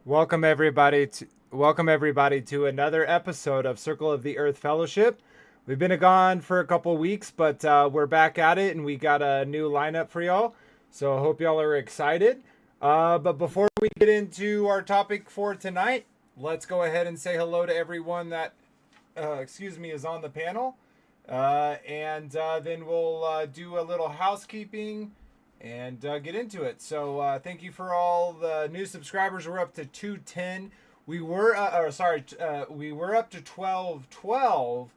Welcome everybody to another episode of Circle of the Earth Fellowship. We've been gone for a couple weeks, but we're back at it, and we got a new lineup for y'all. So I hope y'all are excited. But before we get into our topic for tonight, let's go ahead and say hello to everyone that, is on the panel, and then we'll do a little housekeeping and get into it. So thank you for all the new subscribers. We're up to 210. We were up to 1212,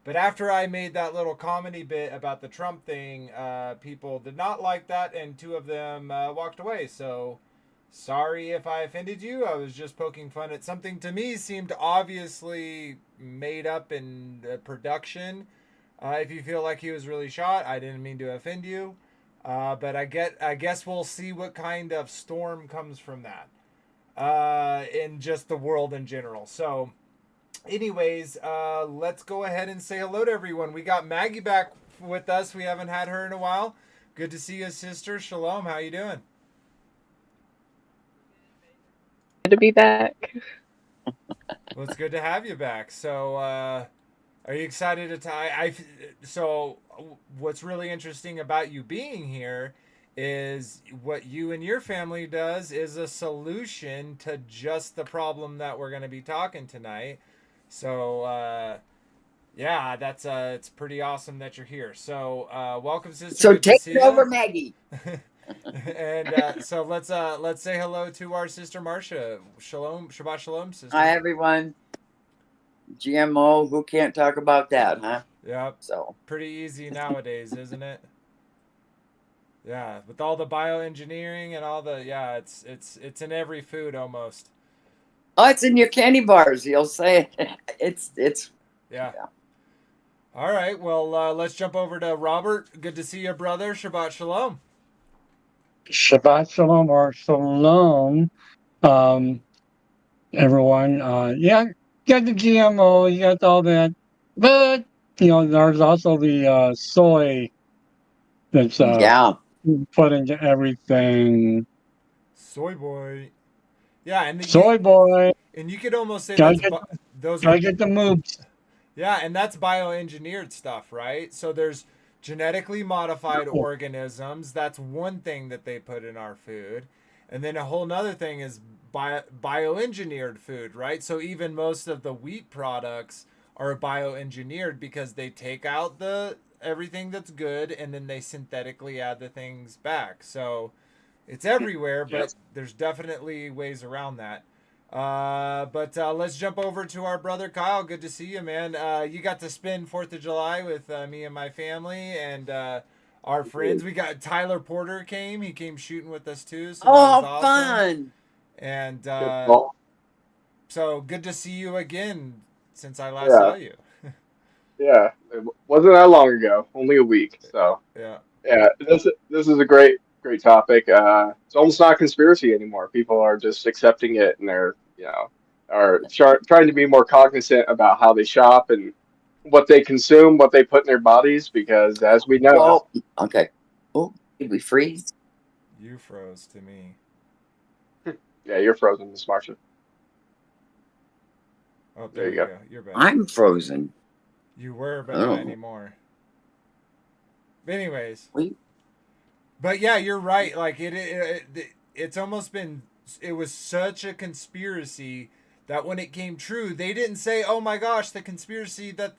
but after I made that little comedy bit about the Trump thing, people did not like that, and two of them walked away. So sorry if I offended you. I was just poking fun at something to me seemed obviously made up in production. If you feel like he was really shot, I didn't mean to offend you. But I guess we'll see what kind of storm comes from that in just the world in general. So, anyways, let's go ahead and say hello to everyone. We got Maggie back with us. We haven't had her in a while. Good to see you, sister. Shalom. How you doing? To be back. Well, it's good to have you back. So, are you excited to tie? So, what's really interesting about you being here is what you and your family does is a solution to just the problem that we're going to be talking tonight. So, yeah, that's it's pretty awesome that you're here. So, welcome, sister. So Good to take see it over, you. Maggie. And so let's say hello to our sister Marcia. Shalom, Shabbat Shalom, sister. Hi, everyone. GMO, who can't talk about that, huh? Yep. So Pretty easy nowadays, isn't it? Yeah, with all the bioengineering and all the it's in every food almost. it's in your candy bars. You'll say it's Yeah. All right. Well, let's jump over to Robert. Good to see you, brother. Shabbat Shalom. Shabbat Shalom or Shalom, um, everyone. Yeah, you got the GMO, you got all that, but there's also the soy that's yeah. put into everything. Soy boy. Yeah, Soy boy, and you could almost say gotta that's get those are gotta get the moves. yeah, and that's bioengineered stuff, right? So there's genetically modified organisms. That's one thing that they put in our food. And then a whole nother thing is bioengineered food, right? So even most of the wheat products are bioengineered because they take out the everything that's good and then they synthetically add the things back. So it's everywhere, but there's definitely ways around that. But let's jump over to our brother Kyle. Good to see you, man. You got to spend 4th of July with me and my family and our friends. We got Tyler Porter came. He came shooting with us too, so that was awesome. Fun. And so good to see you again since I last saw you. Yeah, it wasn't that long ago, only a week. So Yeah. yeah, this is a great topic. It's almost not conspiracy anymore. People are just accepting it, and they're are trying to be more cognizant about how they shop and what they consume, what they put in their bodies, because as we know, Well, okay. Oh, did we freeze? You froze to me. yeah, you're frozen, Miss Marcia. Oh, There you go. You're back. I'm frozen. You were, but not anymore. But anyways. But yeah, you're right. Like it's almost been. It was such a conspiracy that when it came true, they didn't say, "Oh my gosh, the conspiracy that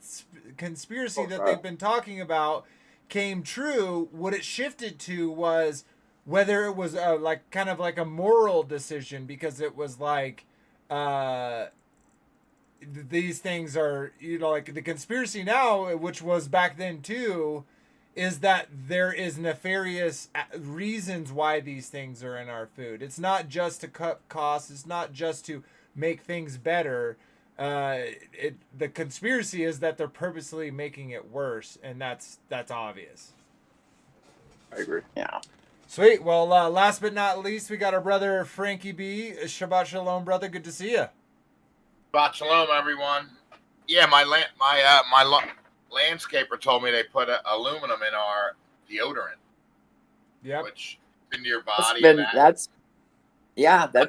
they've been talking about came true." What it shifted to was whether it was like kind of like a moral decision because it was like these things are like the conspiracy now, which was back then too, is that there is nefarious reasons why these things are in our food. It's not just to cut costs. It's not just to make things better. The conspiracy is that they're purposely making it worse, and that's obvious. I agree. Yeah. Sweet. Well, last but not least, we got our brother Frankie B. Shabbat Shalom, brother. Good to see you. Shabbat Shalom, everyone. Yeah, my landscaper told me they put aluminum in our deodorant. Yep. Which into your body. That's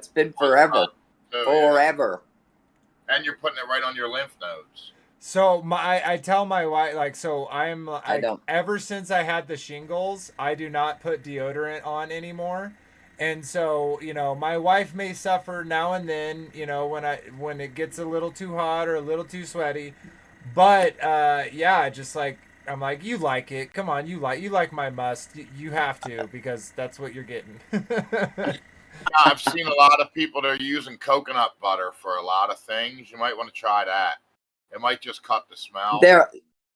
been forever. too, forever. yeah. And you're putting it right on your lymph nodes. So I tell my wife, like, so I don't. ever since I had the shingles, I do not put deodorant on anymore. And so, my wife may suffer now and then, when it gets a little too hot or a little too sweaty. But yeah, just like I'm like, you like it. Come on, you like my must. You have to, because that's what you're getting. I've seen a lot of people that are using coconut butter for a lot of things. You might want to try that. It might just cut the smell.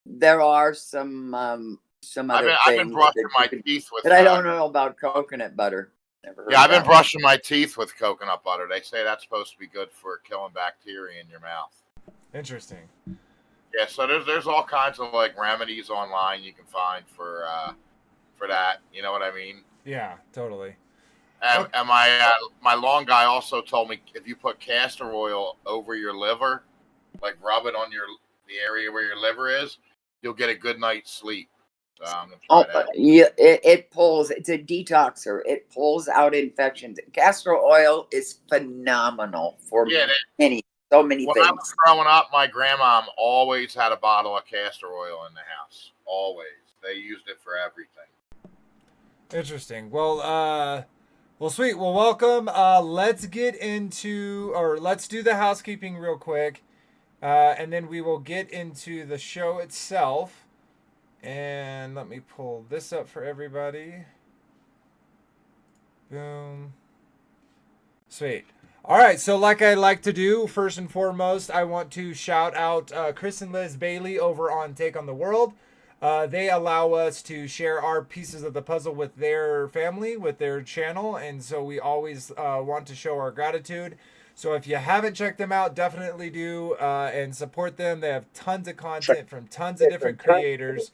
There are some other I've been things brushing that my teeth with. but I don't know about coconut butter. Never heard Yeah, I've been that. brushing my teeth with coconut butter. They say that's supposed to be good for killing bacteria in your mouth. Interesting. Yeah, so there's all kinds of like remedies online you can find for that. You know what I mean? Yeah, totally. And my long guy also told me if you put castor oil over your liver, like rub it on the area where your liver is, you'll get a good night's sleep. So I'm gonna try that. Yeah, it pulls. It's a detoxer. It pulls out infections. Castor oil is phenomenal for so many When things. I was growing up, my grandma always had a bottle of castor oil in the house. Always. They used it for everything. Interesting. Well, sweet. Well, welcome. Let's get into, or let's do the housekeeping real quick, and then we will get into the show itself. And let me pull this up for everybody. Boom. Sweet. All right, so like I like to do, first and foremost, I want to shout out Chris and Liz Bailey over on Take on the World. They allow us to share our pieces of the puzzle with their family, with their channel, and so we always want to show our gratitude. So if you haven't checked them out, definitely do and support them. They have tons of content from tons of different creators,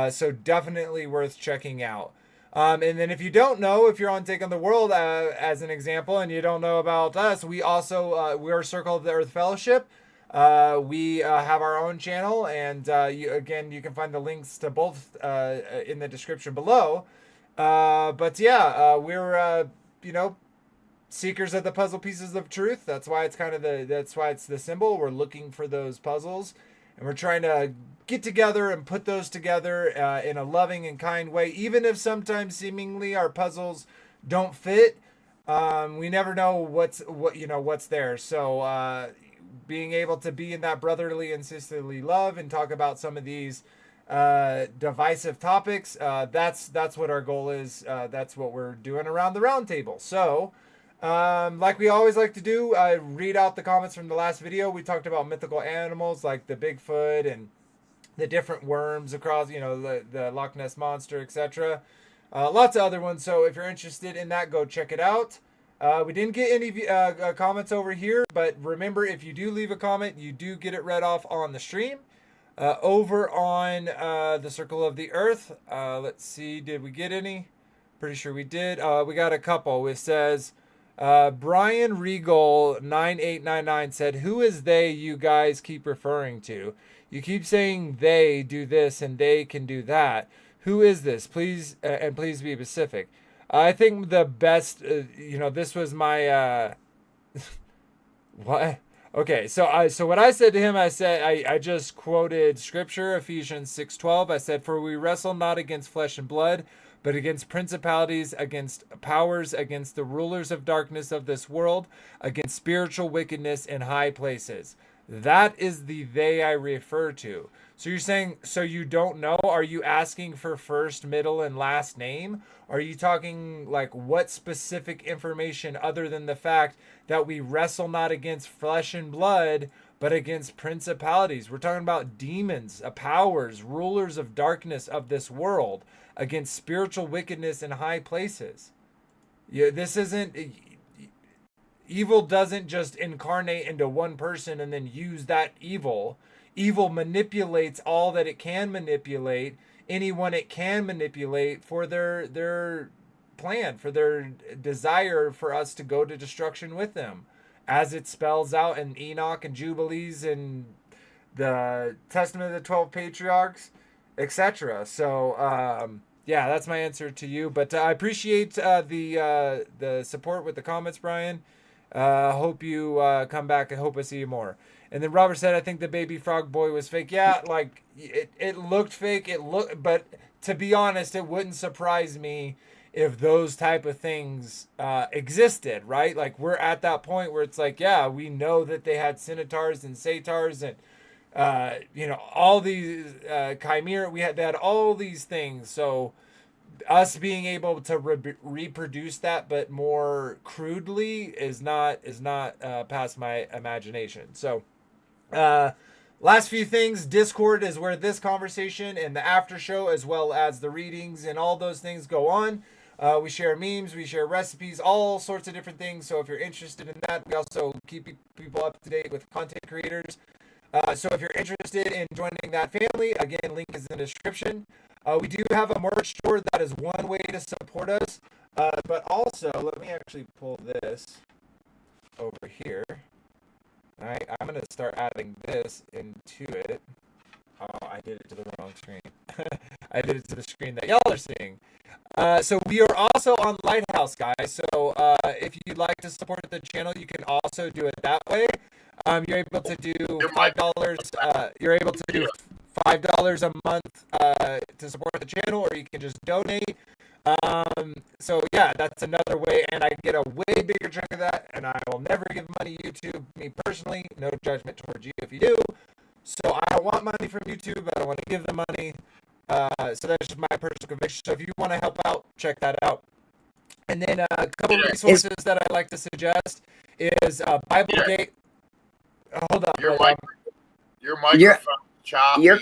so definitely worth checking out. And then if you don't know, if you're on Take on the World as an example, and you don't know about us, we also we're Circle of the Earth Fellowship. We have our own channel, and you can find the links to both in the description below. But yeah, we're seekers of the puzzle pieces of truth. That's why it's that's why it's the symbol. We're looking for those puzzles, and we're trying to get together and put those together in a loving and kind way, even if sometimes seemingly our puzzles don't fit. We never know what's there. So being able to be in that brotherly and sisterly love and talk about some of these divisive topics, that's what our goal is. That's what we're doing around the round table. So like we always like to do, read out the comments from the last video. We talked about mythical animals like the Bigfoot and the different worms across, the Loch Ness Monster, etc. Lots of other ones. So if you're interested in that, go check it out. We didn't get any comments over here, but remember, if you do leave a comment, you do get it read off on the stream. Over on the Circle of the Earth, let's see, did we get any? Pretty sure we did. We got a couple. It says, Brian Regal 9899 said, "Who is they you guys keep referring to? You keep saying they do this and they can do that. Who is this? Please, and please be specific." I think the best, this was my, what? Okay, so what I said to him, I said, I just quoted scripture, Ephesians 6:12. I said, "For we wrestle not against flesh and blood, but against principalities, against powers, against the rulers of darkness of this world, against spiritual wickedness in high places." That is the they I refer to. So you're saying, so you don't know? Are you asking for first, middle, and last name? Are you talking like what specific information other than the fact that we wrestle not against flesh and blood, but against principalities? We're talking about demons, powers, rulers of darkness of this world, against spiritual wickedness in high places. Yeah, this isn't... Evil doesn't just incarnate into one person and then use that evil. Evil manipulates all that it can manipulate, anyone it can manipulate for their plan, for their desire for us to go to destruction with them, as it spells out in Enoch and Jubilees and the Testament of the 12 Patriarchs, etc. So, yeah, that's my answer to you. But I appreciate the support with the comments, Brian. Hope you come back. I hope I see you more. And then Robert said, I think the baby frog boy was fake. Yeah, like it looked fake. But to be honest, it wouldn't surprise me if those type of things existed, right? Like we're at that point where it's like, yeah, we know that they had centaurs and satyrs and all these chimera. They had all these things. So us being able to reproduce that, but more crudely, is not past my imagination. So, last few things. Discord is where this conversation and the after show, as well as the readings and all those things, go on. We share memes, we share recipes, all sorts of different things. So if you're interested in that, we also keep people up to date with content creators. So if you're interested in joining that family, again, link is in the description. We do have a merch store. That is one way to support us. But also, let me actually pull this over here. All right, I'm going to start adding this into it. Oh, I did it to the wrong screen. I did it to the screen that y'all are seeing. So we are also on Lighthouse, guys. So if you'd like to support the channel, you can also do it that way. You're able to do $5. You're able to do $5 a month to support the channel, or you can just donate. So yeah, that's another way, and I get a way bigger chunk of that. And I will never give money to YouTube. Me personally, no judgment towards you if you do. So I don't want money from YouTube. I don't want to give them money. So that's just my personal conviction. So if you want to help out, check that out. And then a couple of resources that I like to suggest is Biblegate. Hold on. Your microphone choppy. You're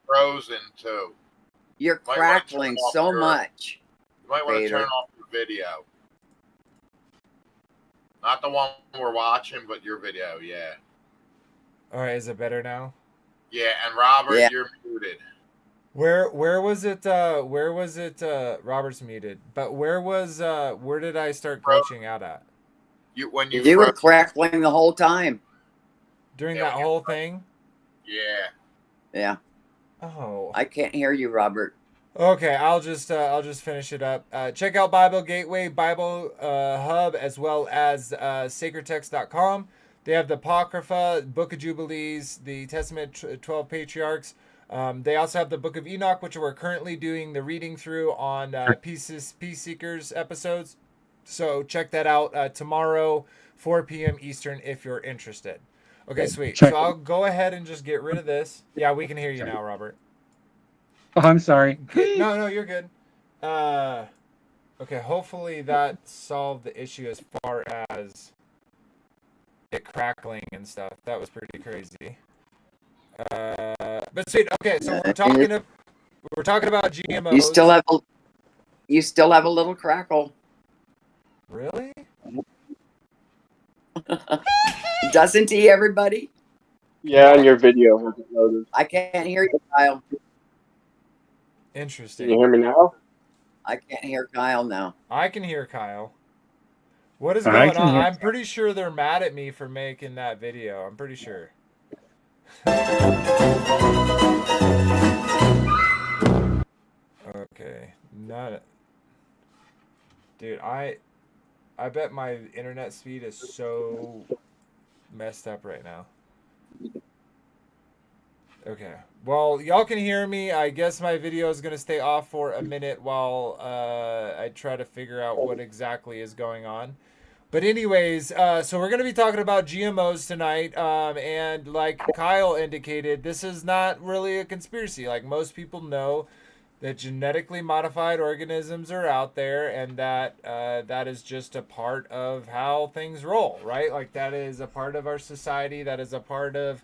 frozen too. You're crackling so much. You might want to Vader. turn off your video. Not the one we're watching, but your video, yeah. All right, is it better now? Yeah, and Robert, Yeah. you're muted. Where was it? Where was it? Robert's muted. But where did I start glitching out at? You were crackling the whole time. During that whole thing? Yeah. Yeah. Oh. I can't hear you, Robert. Okay, I'll just finish it up. Check out Bible Gateway, Bible Hub, as well as sacredtext.com. They have the Apocrypha, Book of Jubilees, the Testament 12 Patriarchs. They also have the Book of Enoch, which we're currently doing the reading through on Peace Seekers episodes. So check that out tomorrow, 4 p.m. Eastern, if you're interested. Okay, sweet. So I'll go ahead and just get rid of this. Yeah, we can hear you now, Robert. Oh, I'm sorry. No, you're good. Okay, hopefully that solved the issue as far as it crackling and stuff. That was pretty crazy. But sweet. Okay, so we're talking about GMOs. You still have a little crackle. Really? Doesn't he, everybody? Yeah, and your video hasn't loaded. I can't hear you, Kyle. Interesting. Can you hear me now? I can't hear Kyle now. I can hear Kyle. What is going on? I'm pretty sure they're mad at me for making that video. I'm pretty sure. Okay. Dude, I bet my internet speed is so messed up right now. Okay. Well, y'all can hear me. I guess my video is going to stay off for a minute while I try to figure out what exactly is going on. But anyways, so we're going to be talking about GMOs tonight. And like Kyle indicated, this is not really a conspiracy. Like most people know that genetically modified organisms are out there, and that that is just a part of how things roll, right? Like that is a part of our society. That is a part of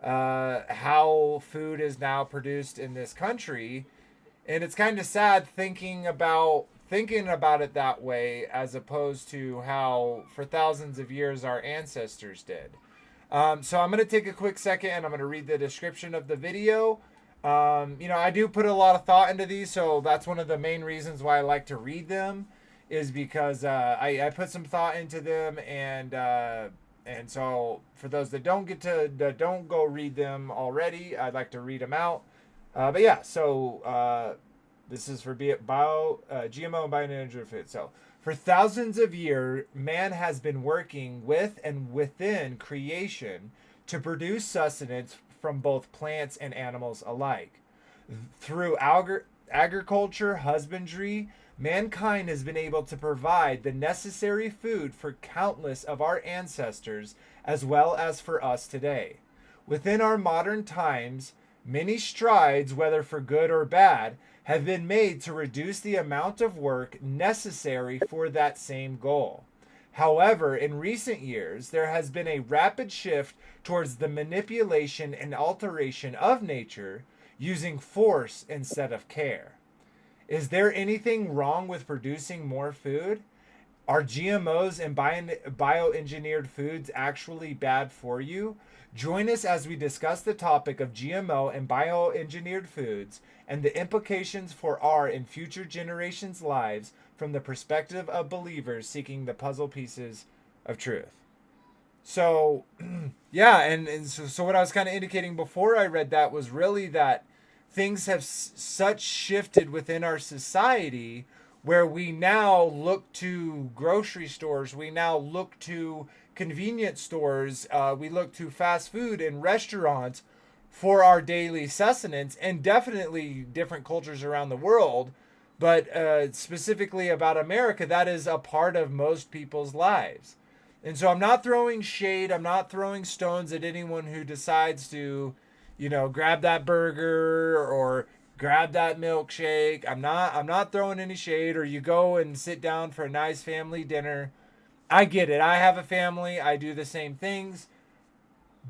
how food is now produced in this country. And it's kind of sad thinking about it that way, as opposed to how for thousands of years our ancestors did. So I'm going to take a quick second and I'm going to read the description of the video. I do put a lot of thought into these, so that's one of the main reasons why I like to read them, is because I put some thought into them, and so for those that don't go read them already, I'd like to read them out. But yeah, so this is for GMO and Bioengineered food. So For thousands of years, man has been working with and within creation to produce sustenance from both plants and animals alike. Through agriculture, husbandry, mankind has been able to provide the necessary food for countless of our ancestors as well as for us today. Within our modern times, many strides, whether for good or bad, have been made to reduce the amount of work necessary for that same goal. However, in recent years, there has been a rapid shift towards the manipulation and alteration of nature using force instead of care. Is there anything wrong with producing more food? Are GMOs and bioengineered foods actually bad for you? Join us as we discuss the topic of GMO and bioengineered foods and the implications for our and future generations' lives from the perspective of believers seeking the puzzle pieces of truth. So, yeah, and so what I was kind of indicating before I read that was really that things have such shifted within our society where we now look to grocery stores, we now look to convenience stores, we look to fast food and restaurants for our daily sustenance, and definitely different cultures around the world, but specifically about America, that is a part of most people's lives. And so I'm not throwing shade, I'm not throwing stones at anyone who decides to, grab that burger or grab that milkshake. I'm not throwing any shade. Or you go and sit down for a nice family dinner. I get it. I have a family. I do the same things.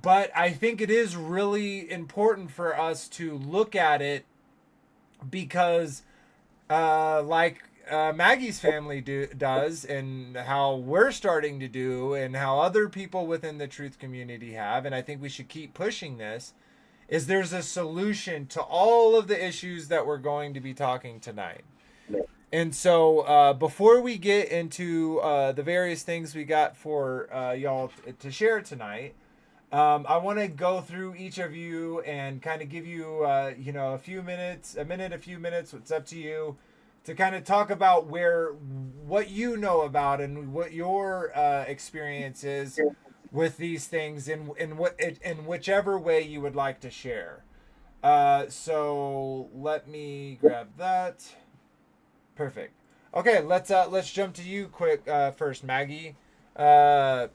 But I think it is really important for us to look at it because Maggie's family does, and how we're starting to do, and how other people within the truth community have, and I think we should keep pushing this, is there's a solution to all of the issues that we're going to be talking tonight. And so before we get into the various things we got for y'all to share tonight, I want to go through each of you and kind of give you, a few minutes, a few minutes, it's up to you, to kind of talk about what you know about and what your experience is with these things in whichever way you would like to share. So let me grab that. Perfect. Okay, let's jump to you quick first, Maggie. What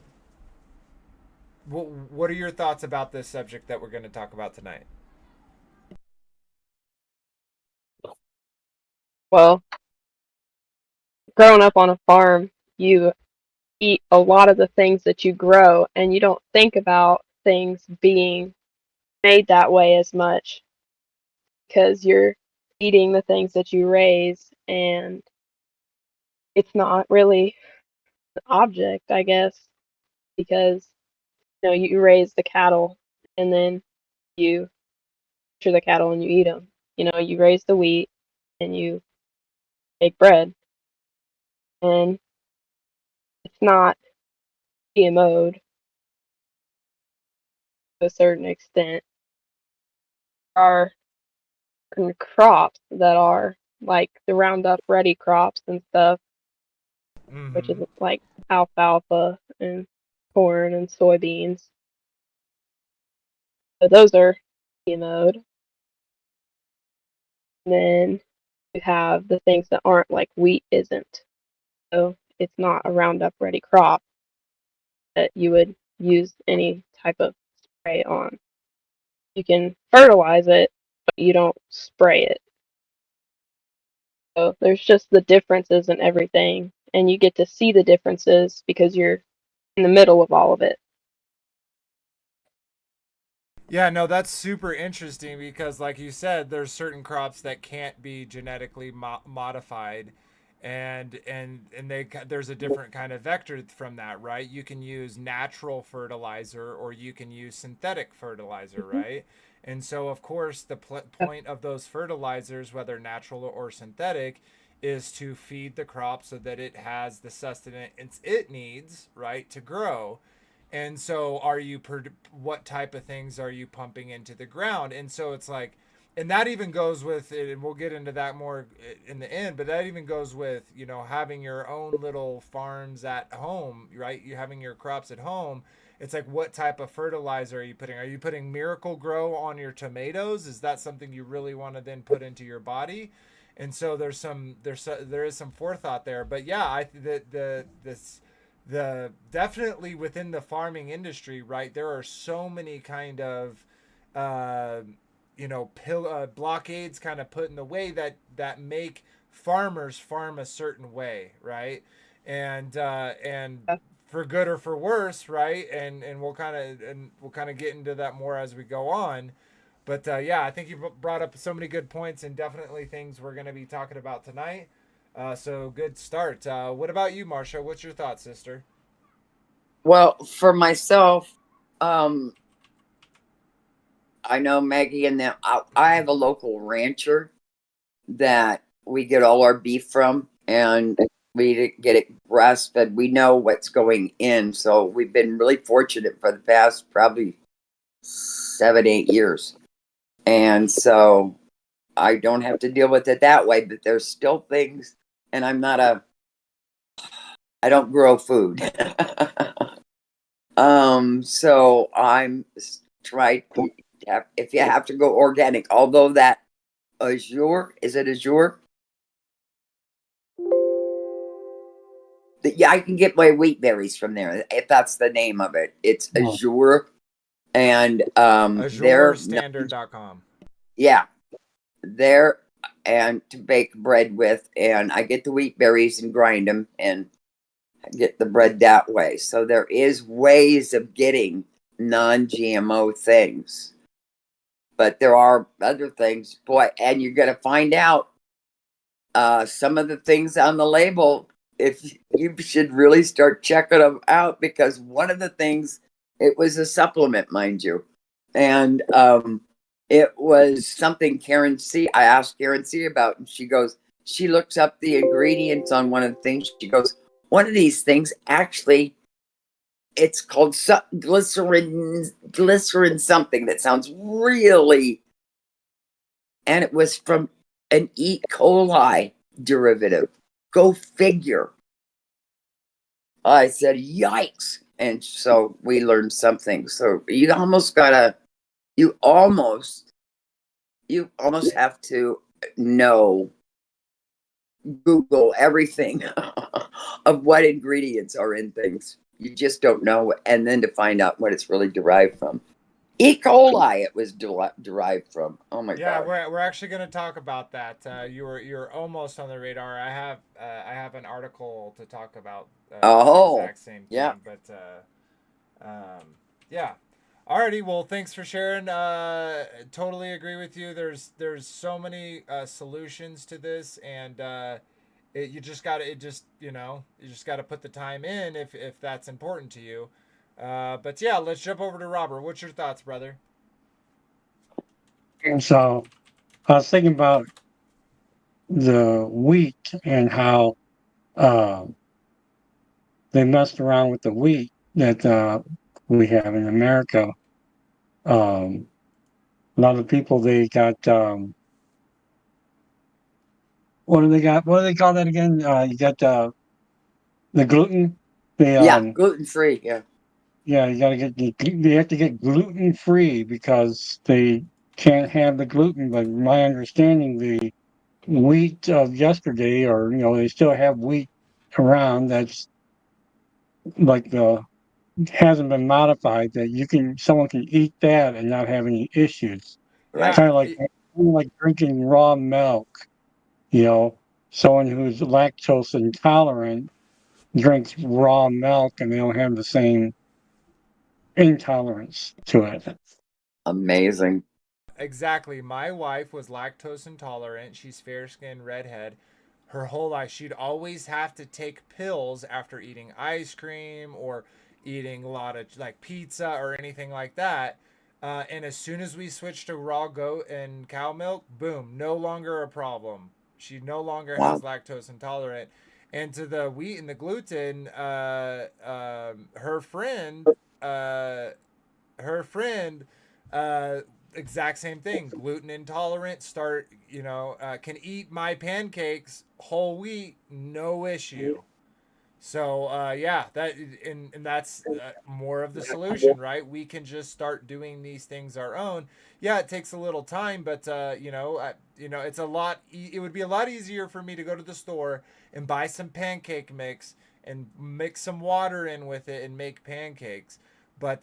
are your thoughts about this subject that we're going to talk about tonight? Well, growing up on a farm, you eat a lot of the things that you grow, and you don't think about things being made that way as much because you're eating the things that you raise, and it's not really an object, I guess, because you raise the cattle and then you butcher the cattle and you eat them. You raise the wheat and you make bread, and it's not GMO'd to a certain extent. There are certain crops that are like the Roundup Ready crops and stuff, which is Mm-hmm. like alfalfa and corn and soybeans. So those are GMO'd. And then you have the things that aren't, like wheat isn't. So it's not a Roundup Ready crop that you would use any type of spray on. You can fertilize it, but you don't spray it. So there's just the differences in everything, and you get to see the differences because you're in the middle of all of it. Yeah, no, that's super interesting because, like you said, there's certain crops that can't be genetically modified, and there's a different kind of vector from that, right? You can use natural fertilizer or you can use synthetic fertilizer, right? And so, of course, the point of those fertilizers, whether natural or synthetic, is to feed the crop so that it has the sustenance it needs, right, to grow. And so what type of things are you pumping into the ground? And so it's like and that even goes with it, and we'll get into that more in the end, but that even goes with, you know, having your own little farms at home, right? You having your crops at home. It's like, what type of fertilizer are you putting? Are you putting Miracle Grow on your tomatoes? Is that something you really want to then put into your body? And so there is some forethought there. But yeah, the definitely within the farming industry, right? There are so many kind of uh, blockades kind of put in the way that make farmers farm a certain way, right? And for good or for worse, right? And we'll kind of get into that more as we go on. But yeah, I think you brought up so many good points, and definitely things we're going to be talking about tonight. So good start. What about you, Marcia? What's your thoughts, sister? Well, for myself, I know Maggie and them. I have a local rancher that we get all our beef from, and we get it grass fed. We know what's going in, so we've been really fortunate for the past probably 7, 8 years, and so I don't have to deal with it that way. But there's still things, and I don't grow food. So I'm trying to if you have to go organic, although that Azure, is it Azure? Yeah, I can get my wheat berries from there if that's the name of it. It's Oh. Azure, and they're AzureStandard.com. yeah, they're and to bake bread with, and I get the wheat berries and grind them and get the bread that way. So there is ways of getting non-GMO things, but there are other things, boy, and you're gonna find out some of the things on the label. If you should really start checking them out, because one of the things, it was a supplement, mind you, and it was something Karen C. I asked Karen C. about, and she looks up the ingredients on one of the things. She goes, one of these things actually, it's called glycerin something that sounds really, and it was from an E. coli derivative. Go figure. I said, yikes. And so we learned something. So you almost have to know, Google everything of what ingredients are in things. You just don't know. And then to find out what it's really derived from. E. coli, it was derived from. Oh my God. We're actually going to talk about that. You're almost on the radar. I have an article to talk about the exact same thing. Yeah. But yeah. Alrighty, well, thanks for sharing. Totally agree with you. There's so many solutions to this, and you just got to put the time in if that's important to you. But yeah, let's jump over to Robert. What's your thoughts, brother? And so I was thinking about the wheat and how uh, they messed around with the wheat that we have in America. Um, a lot of people, they got, what do they got? What do they call that again? You got the gluten. They, Yeah, gluten free. Yeah. yeah, you got to they have to get gluten free because they can't have the gluten. But my understanding, the wheat of yesterday, or they still have wheat around that's like hasn't been modified, that someone can eat that and not have any issues. Right. Kind of like drinking raw milk. Someone who's lactose intolerant drinks raw milk and they don't have the same intolerance to it. Amazing. Exactly. My wife was lactose intolerant. She's fair skinned, redhead. Her whole life, she'd always have to take pills after eating ice cream or eating a lot of like pizza or anything like that. And as soon as we switched to raw goat and cow milk, boom, no longer a problem. She no longer has lactose intolerant. And to the wheat and the gluten, her friend, uh, exact same thing. Gluten intolerant, can eat my pancakes whole wheat, no issue. So yeah, and that's more of the solution, right? We can just start doing these things our own. Yeah, it takes a little time, but it's a lot. It would be a lot easier for me to go to the store and buy some pancake mix and mix some water in with it and make pancakes. But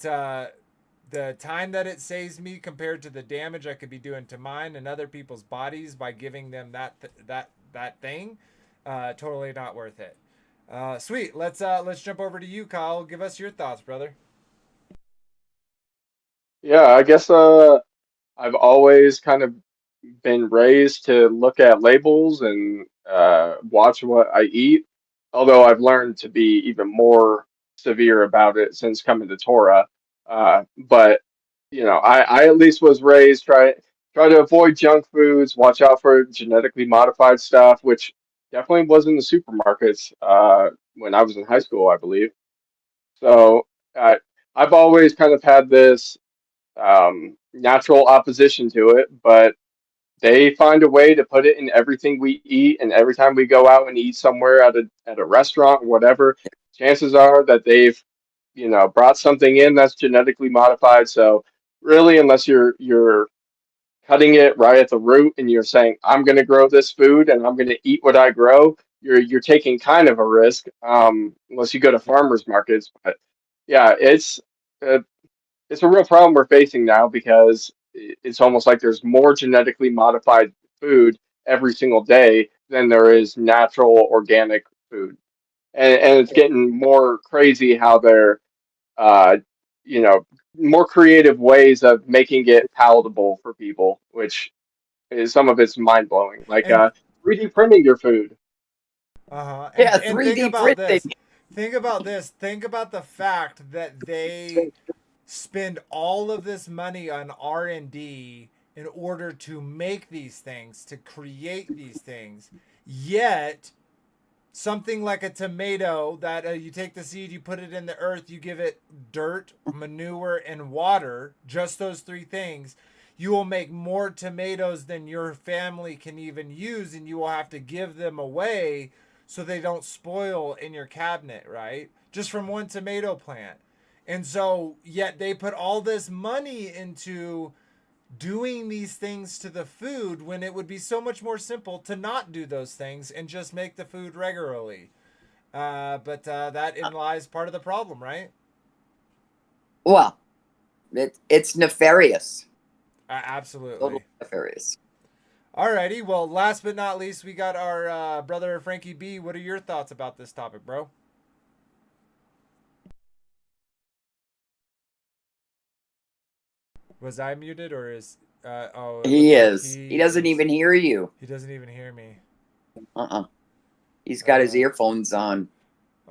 the time that it saves me compared to the damage I could be doing to mine and other people's bodies by giving them that thing, totally not worth it. Sweet. Let's jump over to you, Kyle. Give us your thoughts, brother. Yeah, I guess I've always kind of been raised to look at labels and watch what I eat. Although I've learned to be even more severe about it since coming to Torah. But I at least was raised try to avoid junk foods, watch out for genetically modified stuff, which definitely was in the supermarkets when I was in high school, I believe. So uh, I've always kind of had this natural opposition to it, but they find a way to put it in everything we eat, and every time we go out and eat somewhere at a restaurant or whatever, chances are that they've brought something in that's genetically modified. So really, unless you're cutting it right at the root and you're saying I'm going to grow this food and I'm going to eat what I grow, you're taking kind of a risk, unless you go to farmers markets. But yeah, uh, it's a real problem we're facing now because it's almost like there's more genetically modified food every single day than there is natural organic food. And it's getting more crazy how they're, uh, you know, more creative ways of making it palatable for people, which is some of it's mind blowing. Like And 3D printing your food. uh-huh. Yeah, And think 3D about printing. this. Think about this. Think about the fact that they spend all of this money on R&D in order to make these things, to create these things. Yet something like a tomato that you take the seed, you put it in the earth, you give it dirt, manure, and water, just those three things, you will make more tomatoes than your family can even use, and you will have to give them away so they don't spoil in your cabinet, right? Just from one tomato plant. And so, yet they put all this money into doing these things to the food when it would be so much more simple to not do those things and just make the food regularly. But that in lies part of the problem, right? Well, it's nefarious. Totally Absolutely. nefarious. Alrighty. Well, last but not least, we got our brother Frankie B. What are your thoughts about this topic, bro? Was I muted or is? Oh, it He looks like is. He doesn't even hear you. He doesn't even hear me. He's got his earphones on.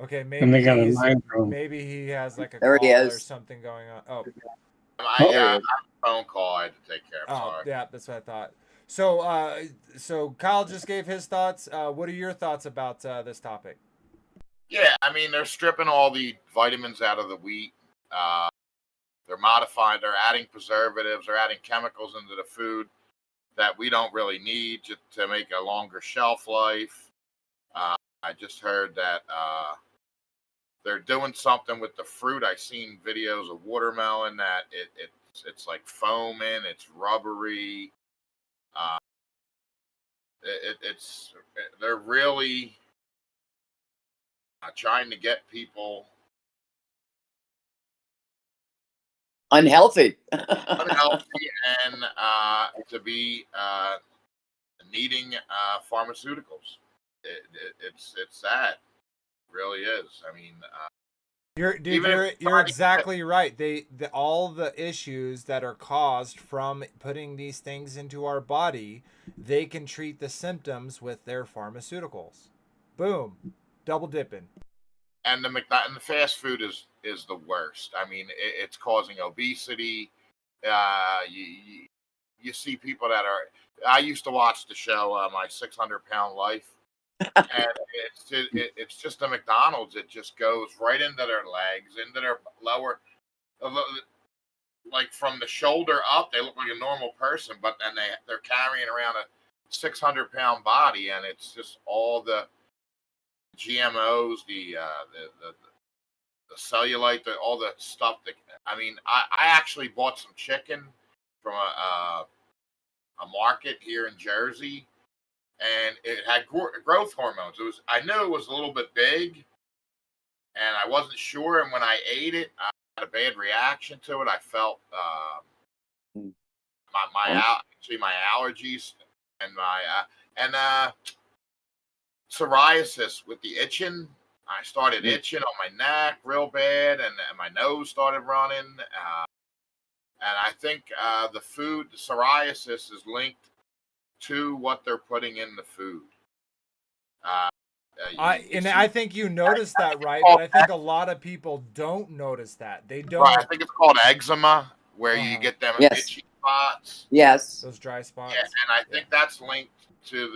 Okay, And they got a mind room. maybe he has like a There he call or is. something going on. Oh, I There he have is. a phone call I had to take care of. oh, Sorry. yeah, that's what I thought. So Kyle just gave his thoughts. What are your thoughts about this topic? Yeah, I mean they're stripping all the vitamins out of the wheat. They're modifying. They're adding preservatives. They're adding chemicals into the food that we don't really need to make a longer shelf life. I just heard that they're doing something with the fruit. I've seen videos of watermelon that it's like foaming. It's rubbery. Uh, they're really trying to get people Unhealthy. unhealthy and to be needing pharmaceuticals. It's sad, it really is. I mean, You're exactly right. All the issues that are caused from putting these things into our body, they can treat the symptoms with their pharmaceuticals. Boom, double dipping. and the fast food is the worst. I mean, it's causing obesity. You see people that are. I used to watch the show My 600 Pound Life, and it's just the McDonald's. It just goes right into their legs, into their lower, like from the shoulder up, they look like a normal person, but then they're carrying around a 600-pound body, and it's just all the GMOs, the cellulite, all the stuff that. I mean, I actually bought some chicken from a market here in Jersey, and it had growth hormones. I knew it was a little bit big, and I wasn't sure. And when I ate it, I had a bad reaction to it. I felt my allergies and my psoriasis with the itching. I started itching on my neck real bad, and my nose started running. And I think the psoriasis is linked to what they're putting in the food. I think you noticed that, right? But I think a lot of people don't notice that. They don't. Right, I think it's called eczema, where you get them itchy spots. Yes. Those dry spots. Yeah, and I think that's linked to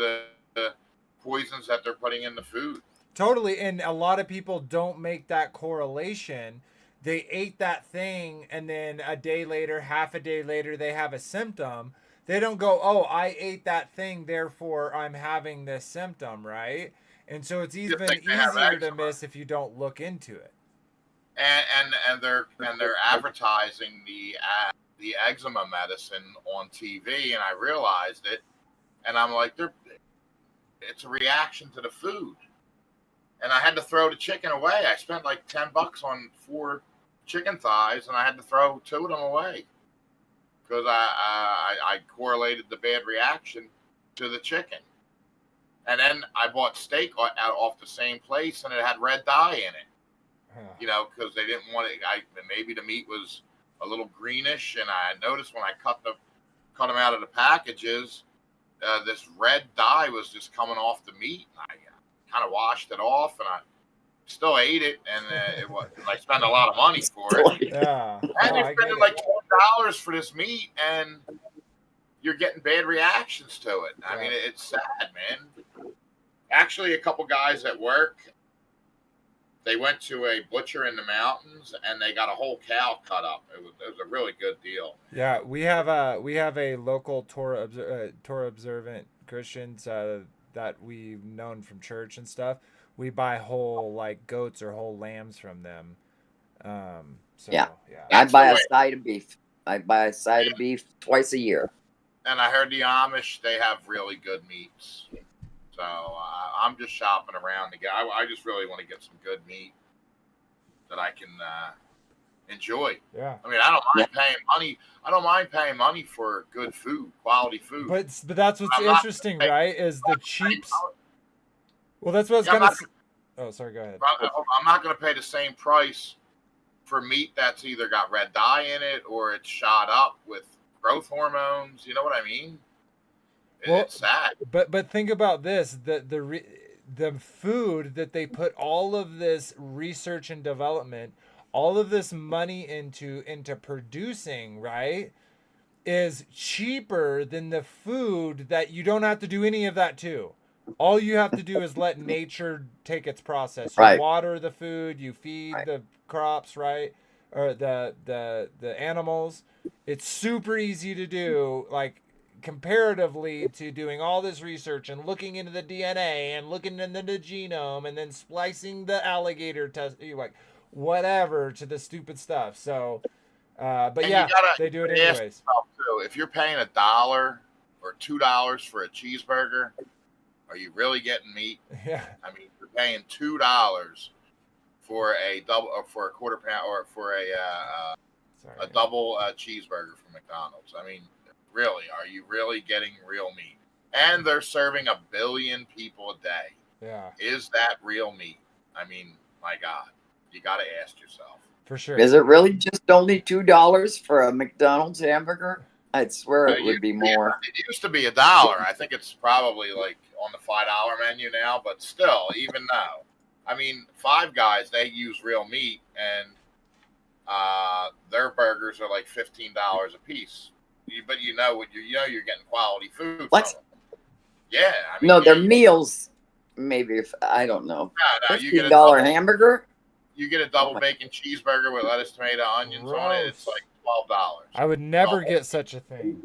the poisons that they're putting in the food. Totally, and a lot of people don't make that correlation. They ate that thing, and then a day later, half a day later, they have a symptom. They don't go, "Oh, I ate that thing, therefore I'm having this symptom," right? And so it's even easier to miss if you don't look into it. And they're advertising the eczema medicine on TV, and I realized it, and I'm like, it's a reaction to the food. And I had to throw the chicken away. I spent like $10 on 4 chicken thighs, and I had to throw 2 of them away because I correlated the bad reaction to the chicken. And then I bought steak off the same place, and it had red dye in it. You know, because they didn't want it. Maybe the meat was a little greenish, and I noticed when I cut them out of the packages, this red dye was just coming off the meat. I kind of washed it off, and I still ate it, and I spent a lot of money for it. Yeah. And you're spending like $12 for this meat, and you're getting bad reactions to it. I mean, it's sad, man. Actually, a couple guys at work, they went to a butcher in the mountains, and they got a whole cow cut up. It was a really good deal. Yeah, we have a local Torah observant Christians that we've known from church and stuff. We buy whole like goats or whole lambs from them. I buy a side of beef. I buy a side of beef twice a year. And I heard the Amish, they have really good meats. So I'm just shopping around to get. I just really want to get some good meat that I can enjoy. Yeah. I mean, I don't mind paying money. I don't mind paying money for good food, quality food. But that's what's interesting, right? Is the cheaps. Well, that's what I was gonna. Oh, sorry. Go ahead. I'm not going to pay the same price for meat that's either got red dye in it or it's shot up with growth hormones. You know what I mean? It's sad. But think about this: the food that they put all of this research and development, all of this money into producing, right, is cheaper than the food that you don't have to do any of that to. All you have to do is let nature take its process. You water the food, you feed the crops, right, or the animals. It's super easy to do, like comparatively to doing all this research and looking into the DNA and looking into the genome and then splicing the alligator test, like whatever, to the stupid stuff. So, but they do it anyways. Too. If you're paying $1 or $2 for a cheeseburger, are you really getting meat? Yeah. I mean, you're paying $2 for a double, or for a quarter pound, or for a double cheeseburger from McDonald's. I mean, really, are you really getting real meat? And they're serving 1 billion people a day. Yeah. Is that real meat? I mean, my God, you got to ask yourself. For sure. Is it really just only $2 for a McDonald's hamburger? I'd swear it would be more. It used to be $1. I think it's probably like on the $5 menu now, but still, even though, I mean, Five Guys, they use real meat, and their burgers are like $15 a piece. But you're getting quality food. What? Yeah, I mean, no, their meals. Maybe I don't know. No, $15 you get hamburger. You get a double bacon cheeseburger with lettuce, tomato, onions on it. It's like $12. I would never get such a thing.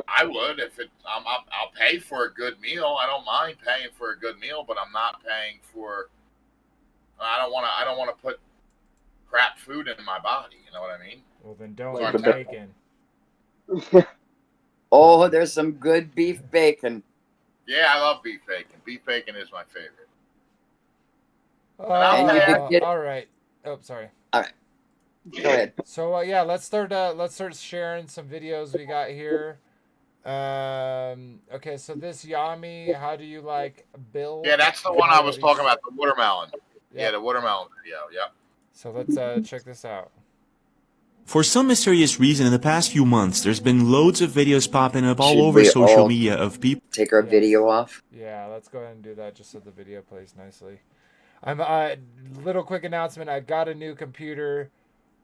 I would if it. I'll pay for a good meal. I don't mind paying for a good meal, but I'm not paying for. I don't want to. I don't want to put crap food in my body. You know what I mean? Well, then don't Like eat that. bacon. Oh, there's some good beef bacon. Yeah, I love beef bacon. Beef bacon is my favorite. And you could get- All right. Oh, sorry. Go ahead. So yeah, let's start sharing some videos we got here. Okay, so this Yami, how do you like Bill? Yeah, that's the one I was talking about, the watermelon. Yeah, the watermelon video. Yep. So let's check this out. For some mysterious reason, in the past few months, there's been loads of videos popping up all Should over we social all media of people. Take our video off. Yeah, let's go ahead and do that just so the video plays nicely. I'm little quick announcement. I've got a new computer.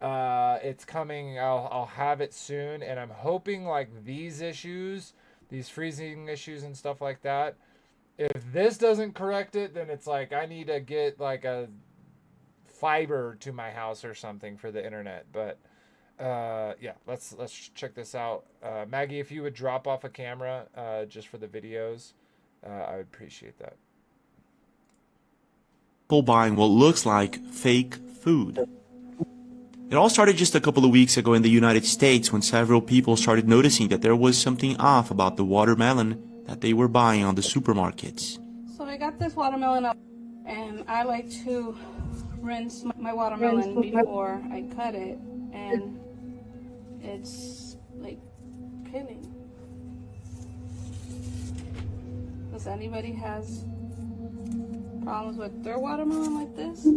It's coming. I'll have it soon, and I'm hoping like these issues, these freezing issues and stuff like that. If this doesn't correct it, then it's like I need to get like a fiber to my house or something for the internet. But yeah, let's check this out. Maggie, if you would drop off a camera just for the videos, I would appreciate that. People buying what looks like fake food. It all started just a couple of weeks ago in the United States when several people started noticing that there was something off about the watermelon that they were buying on the supermarkets. So I got this watermelon up, and I like to rinse my watermelon before I cut it, and it's like peeling. Does anybody has problems with their watermelon like this?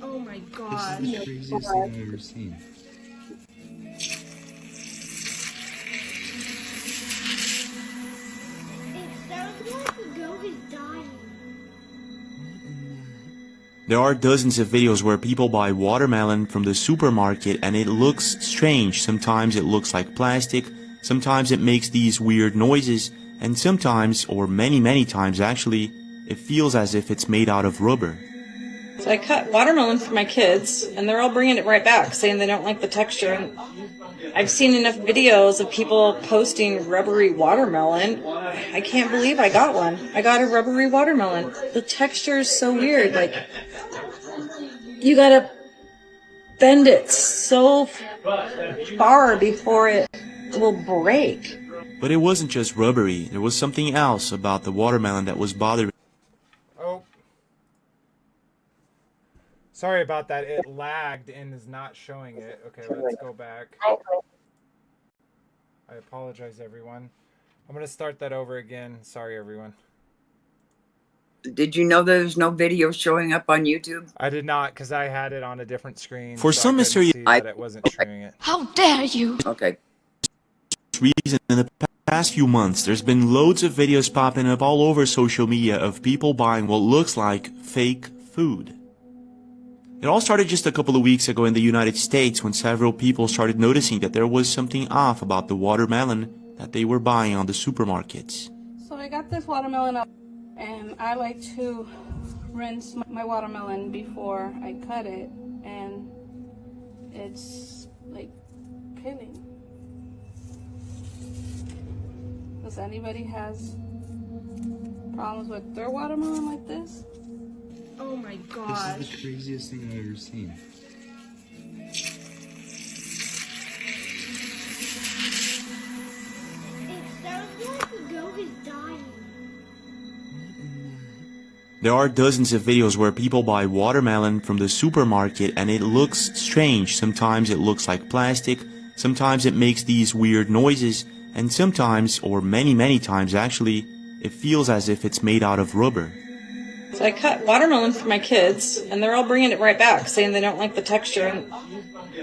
Oh my god. This is the craziest thing I've ever seen. It sounds like the goat is dying. There are dozens of videos where people buy watermelon from the supermarket and it looks strange. Sometimes it looks like plastic, sometimes it makes these weird noises, and sometimes, or many times actually, it feels as if it's made out of rubber. So I cut watermelon for my kids, and they're all bringing it right back, saying they don't like the texture. And I've seen enough videos of people posting rubbery watermelon. I can't believe I got one. I got a rubbery watermelon. The texture is so weird. Like, you gotta bend it so far before it will break. But it wasn't just rubbery. There was something else about the watermelon that was bothering. Oh. Sorry about that. It lagged and is not showing it. Okay, let's go back. I apologize, everyone. I'm going to start that over again. Sorry, everyone. Did you know there's no video showing up on YouTube? I did not, because I had it on a different screen. For some mysterious reason, that it wasn't showing it. How dare you! Okay. Reason, in the past few months, there's been loads of videos popping up all over social media of people buying what looks like fake food. It all started just a couple of weeks ago in the United States when several people started noticing that there was something off about the watermelon that they were buying on the supermarkets. So I got this watermelon up, and I like to rinse my watermelon before I cut it, and it's like peeling. Does anybody has problems with their watermelon like this? Oh my god. This is the craziest thing I've ever seen. It sounds like the goat is dying. There are dozens of videos where people buy watermelon from the supermarket and it looks strange. Sometimes it looks like plastic, sometimes it makes these weird noises, and sometimes, or many times actually, it feels as if it's made out of rubber. So I cut watermelon for my kids, and they're all bringing it right back, saying they don't like the texture. And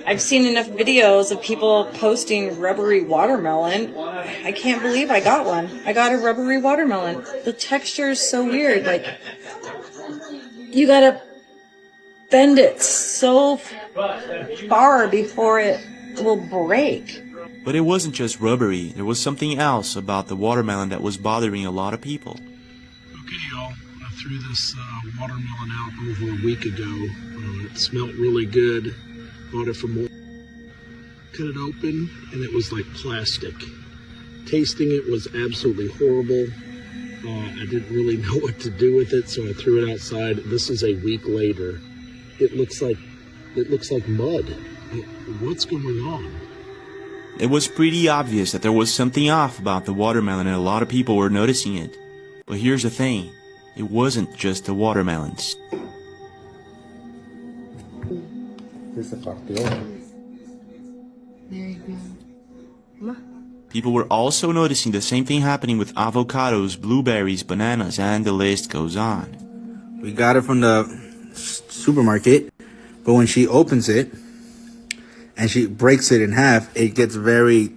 I've seen enough videos of people posting rubbery watermelon. I can't believe I got one. I got a rubbery watermelon. The texture is so weird. Like, you gotta bend it so far before it will break. But it wasn't just rubbery. There was something else about the watermelon that was bothering a lot of people. Okay, y'all. I threw this watermelon out over a week ago. It smelled really good. Bought it for more. cut it open, and it was like plastic. Tasting it was absolutely horrible. I didn't really know what to do with it, so I threw it outside. This is a week later. It looks like mud. What's going on? It was pretty obvious that there was something off about the watermelon and a lot of people were noticing it. But here's the thing, it wasn't just the watermelons. There you go. People were also noticing the same thing happening with avocados, blueberries, bananas, and the list goes on. We got it from the supermarket, but when she opens it and she breaks it in half, it gets very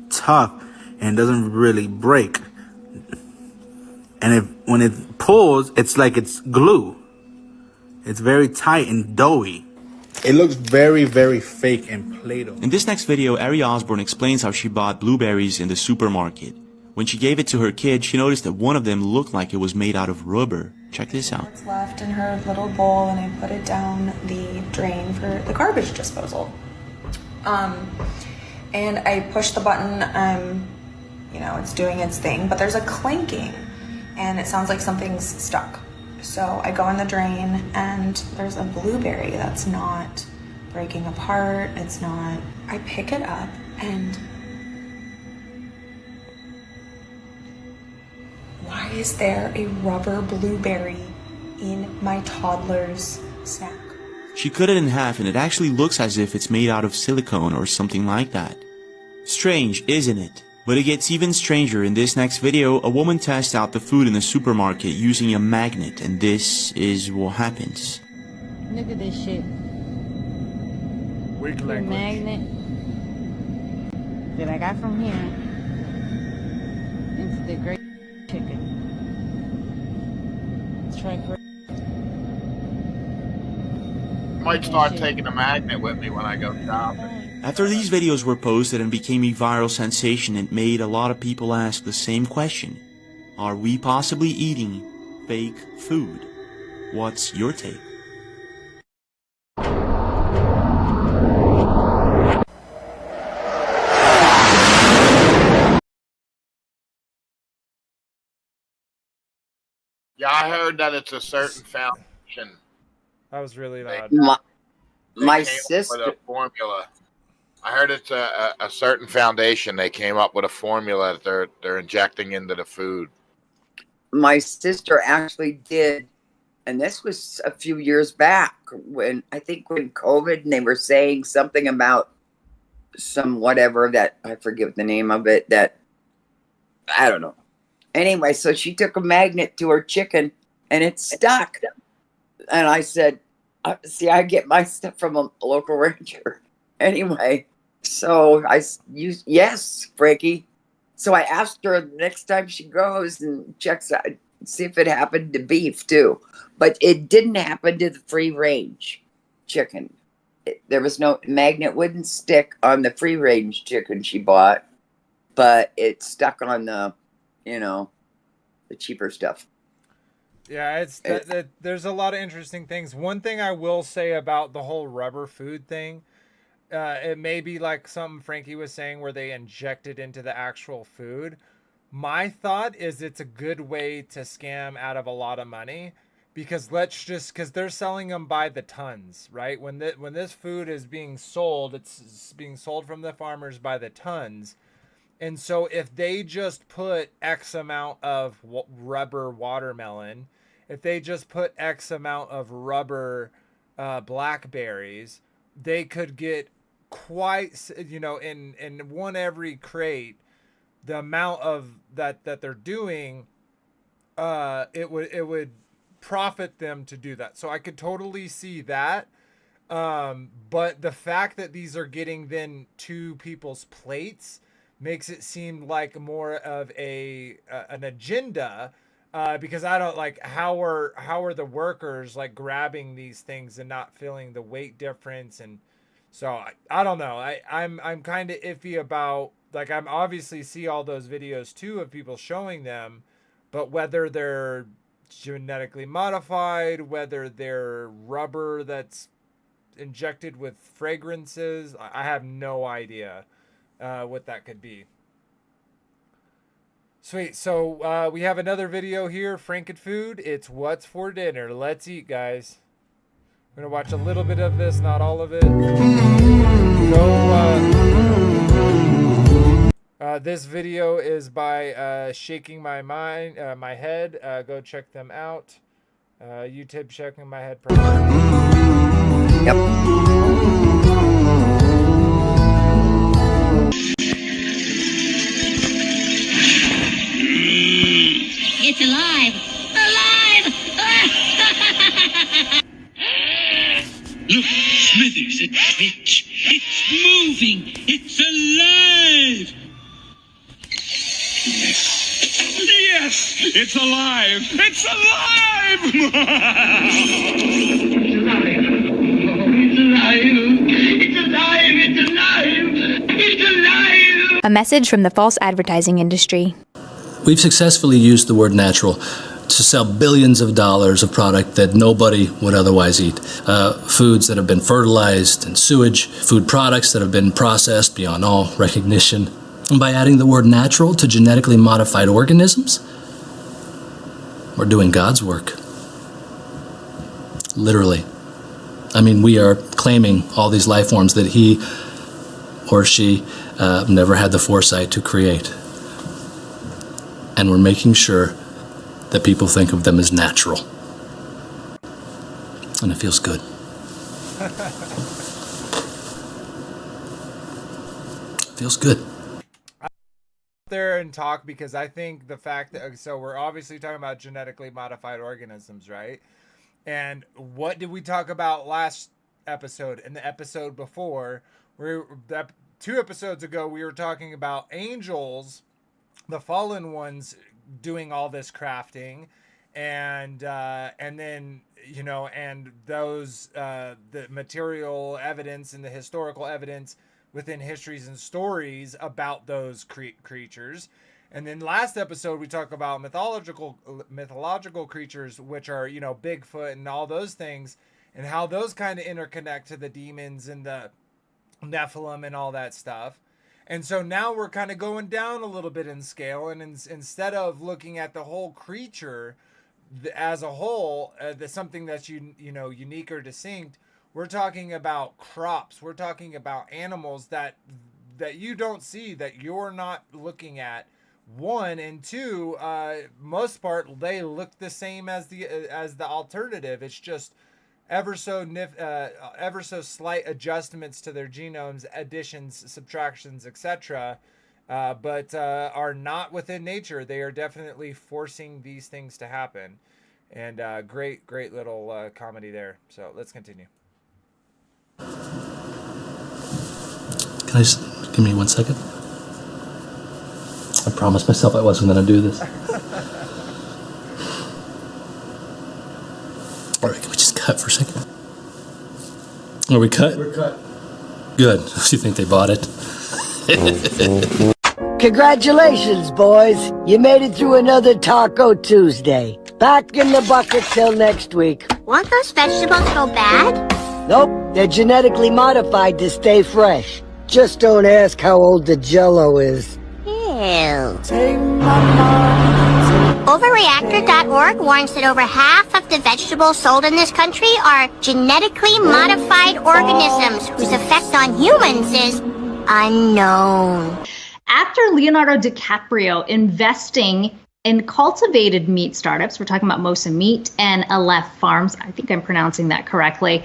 tough and doesn't really break. And when it pulls, it's like it's glue. It's very tight and doughy. It looks very, very fake and Play-Doh. In this next video, Ari Osborne explains how she bought blueberries in the supermarket. When she gave it to her kid, she noticed that one of them looked like it was made out of rubber. Check this out. It's left in her little bowl and I put it down the drain for the garbage disposal. And I push the button, you know, it's doing its thing, but there's a clanking and it sounds like something's stuck. So I go in the drain and there's a blueberry that's not breaking apart. It's not. I pick it up and why is there a rubber blueberry in my toddler's snack? She cut it in half and it actually looks as if it's made out of silicone or something like that. Strange, isn't it? But it gets even stranger. In this next video, a woman tests out the food in the supermarket using a magnet, and this is what happens. Look at this shit. Weak The language. magnet that I got from here into the great chicken. Let's try great. Might start taking a magnet with me when I go shopping. After these videos were posted and became a viral sensation, it made a lot of people ask the same question. Are we possibly eating fake food? What's your take? Yeah, I heard that it's a certain foundation. That was really loud. My They came up sister. with a formula. I heard it's a certain foundation. They came up with a formula that they're injecting into the food. My sister actually did, and this was a few years back when I think when COVID, and they were saying something about some whatever that I forget the name of it, that I don't know. Anyway, so she took a magnet to her chicken and it stuck. And I said, see, I get my stuff from a local rancher. Anyway, so I used, yes, Frankie. So I asked her the next time she goes and checks out, see if it happened to beef too. But it didn't happen to the free range chicken. There was no magnet, wouldn't stick on the free range chicken she bought, but it stuck on the, you know, the cheaper stuff. Yeah, there's a lot of interesting things. One thing I will say about the whole rubber food thing, it may be like something Frankie was saying where they inject it into the actual food. My thought is it's a good way to scam out of a lot of money, because because they're selling them by the tons, right? When this food is being sold, it's being sold from the farmers by the tons. And so if they just put X amount of rubber watermelon, if they just put X amount of rubber blackberries, they could get quite, you know, in one every crate, the amount of that they're doing, it would profit them to do that. So I could totally see that. But the fact that these are getting then to people's plates makes it seem like more of an agenda, because I don't like how are the workers like grabbing these things and not feeling the weight difference. And so I don't know. I'm kind of iffy about, like, I'm obviously see all those videos too of people showing them, but whether they're genetically modified, whether they're rubber that's injected with fragrances. I have no idea what that could be. Sweet. So we have another video here, Frankenfood. It's what's for dinner. Let's eat, guys. We're gonna watch a little bit of this, not all of it. This video is by Shaking My Mind, My Head. Go check them out. YouTube Shaking My Head. Yep. It's alive! Alive! Look, Smithers, a twitch. It's moving. It's alive. Yes, it's alive. It's alive. It's alive. It's alive. It's alive. A message from the false advertising industry. We've successfully used the word natural to sell billions of dollars of product that nobody would otherwise eat. Foods that have been fertilized in sewage, food products that have been processed beyond all recognition. And by adding the word natural to genetically modified organisms, we're doing God's work. Literally. I mean, we are claiming all these life forms that he or she never had the foresight to create. And we're making sure that people think of them as natural. And it feels good. Feels good. There and talk, because I think the fact that, so we're obviously talking about genetically modified organisms, right? And what did we talk about last episode and the episode before? 2 episodes ago, we were talking about angels, the fallen ones, doing all this crafting, and then, you know, and those the material evidence and the historical evidence within histories and stories about those creatures. And then last episode we talked about mythological creatures, which are, you know, Bigfoot and all those things, and how those kind of interconnect to the demons and the Nephilim and all that stuff. And so now we're kind of going down a little bit in scale, and instead of looking at the whole creature as a whole, something that's unique or distinct, we're talking about crops. We're talking about animals that you don't see, that you're not looking at. 1 and 2, most part they look the same as the alternative. It's just ever so slight adjustments to their genomes, additions, subtractions, etc. But are not within nature. They are definitely forcing these things to happen. And great little comedy there. So let's continue. Can I just give me 1 second? I promised myself I wasn't going to do this. All right, can we just cut for a second? Are we cut? We're cut. Good. Do you think they bought it? Congratulations, boys. You made it through another Taco Tuesday. Back in the bucket till next week. Won't those vegetables go bad? Nope, they're genetically modified to stay fresh. Just don't ask how old the Jell-O is. Ew. Overreactor.org warns that over half of the vegetables sold in this country are genetically modified organisms whose effect on humans is unknown. After Leonardo DiCaprio investing in cultivated meat startups, we're talking about Mosa Meat and Aleph Farms. I think I'm pronouncing that correctly.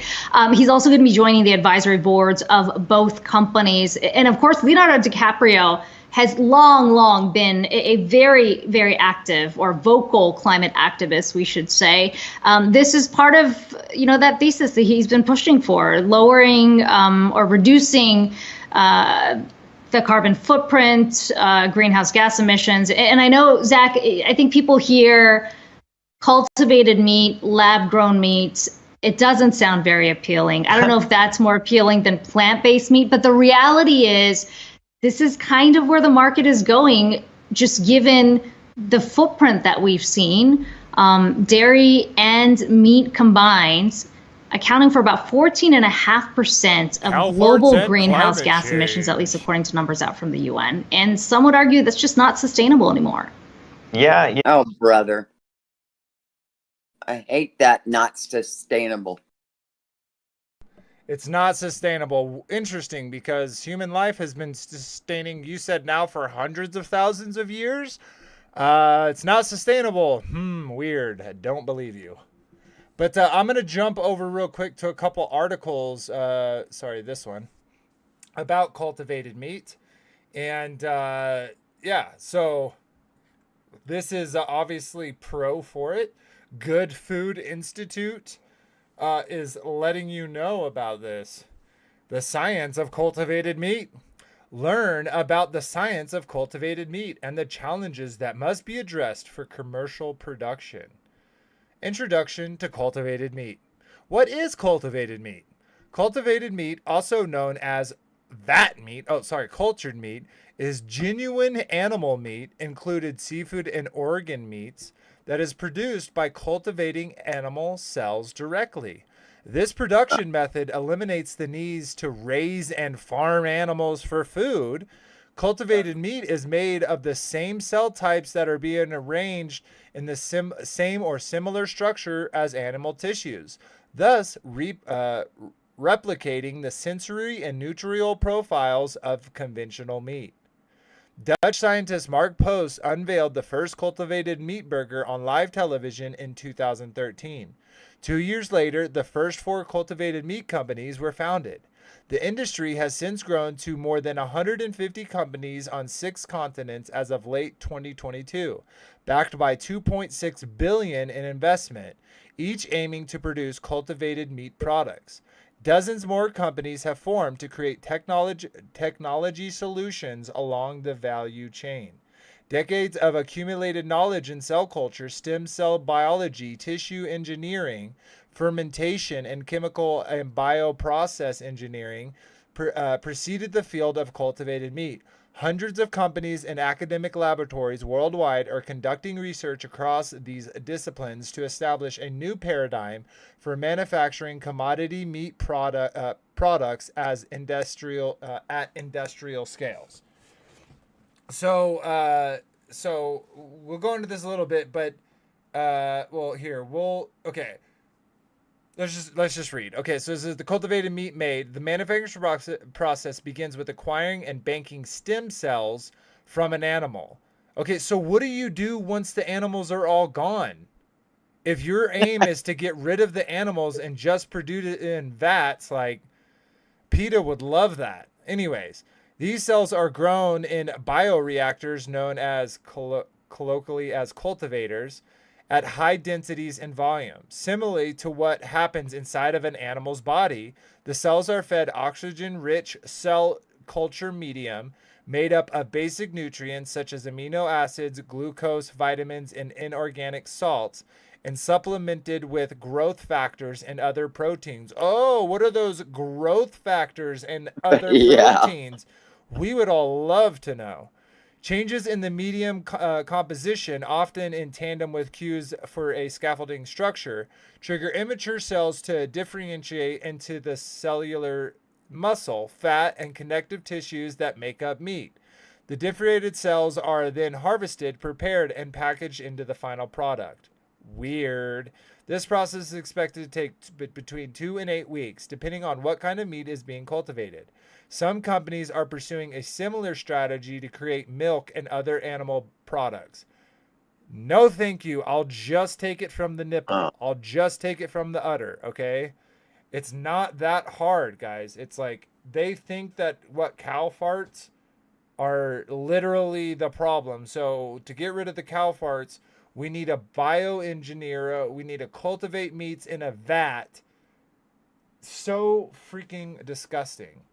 He's also going to be joining the advisory boards of both companies. And of course, Leonardo DiCaprio has long been a very, very active or vocal climate activist, we should say. This is part of, that thesis that he's been pushing for, lowering or reducing the carbon footprint, greenhouse gas emissions. And I know, Zach, I think people hear cultivated meat, lab-grown meat. It doesn't sound very appealing. I don't know if that's more appealing than plant-based meat, but the reality is this is kind of where the market is going, just given the footprint that we've seen. Dairy and meat combined accounting for about 14.5% of Cow farts global and greenhouse climate gas change. emissions, at least according to numbers out from the UN. And some would argue that's just not sustainable anymore. Yeah. Oh, brother. I hate that not sustainable. It's not sustainable. Interesting, because human life has been sustaining, you said, now for hundreds of thousands of years. It's not sustainable. Weird. I don't believe you. But I'm going to jump over real quick to a couple articles. Sorry, this one. About cultivated meat. And yeah, so this is obviously pro for it. Good Food Institute is letting you know about this. The science of cultivated meat. Learn about the science of cultivated meat and the challenges that must be addressed for commercial production. Introduction to cultivated meat. What is cultivated meat? Cultivated meat, also known as cultured meat, is genuine animal meat, included seafood and organ meats, that is produced by cultivating animal cells directly. This production method eliminates the needs to raise and farm animals for food. Cultivated meat is made of the same cell types that are being arranged in the same or similar structure as animal tissues, thus replicating the sensory and nutritional profiles of conventional meat. Dutch scientist Mark Post unveiled the first cultivated meat burger on live television in 2013. 2 years later, the first 4 cultivated meat companies were founded. The industry has since grown to more than 150 companies on 6 continents as of late 2022, backed by $2.6 billion in investment, each aiming to produce cultivated meat products. Dozens more companies have formed to create technology solutions along the value chain. Decades of accumulated knowledge in cell culture, stem cell biology, tissue engineering, fermentation, and chemical and bioprocess engineering preceded the field of cultivated meat. Hundreds of companies and academic laboratories worldwide are conducting research across these disciplines to establish a new paradigm for manufacturing commodity meat products as at industrial scales. So we'll go into this a little bit, but okay. Let's just read. Okay, so this is the cultivated meat made. The manufacturing process begins with acquiring and banking stem cells from an animal. Okay, so what do you do once the animals are all gone? If your aim is to get rid of the animals and just produce it in vats, like PETA would love that. Anyways, these cells are grown in bioreactors known as colloquially as cultivators, at high densities and volume. Similarly to what happens inside of an animal's body, the cells are fed oxygen-rich cell culture medium made up of basic nutrients such as amino acids, glucose, vitamins, and inorganic salts, and supplemented with growth factors and other proteins. Oh, what are those growth factors and other proteins? We would all love to know. Changes in the medium composition, often in tandem with cues for a scaffolding structure, trigger immature cells to differentiate into the cellular muscle, fat, and connective tissues that make up meat. The differentiated cells are then harvested, prepared, and packaged into the final product. Weird. This process is expected to take between 2 and 8 weeks, depending on what kind of meat is being cultivated. Some companies are pursuing a similar strategy to create milk and other animal products. No, thank you. I'll just take it from the nipple. I'll just take it from the udder, okay? It's not that hard, guys. It's like they think that cow farts are literally the problem. So to get rid of the cow farts, we need a bioengineer. We need to cultivate meats in a vat. So freaking disgusting.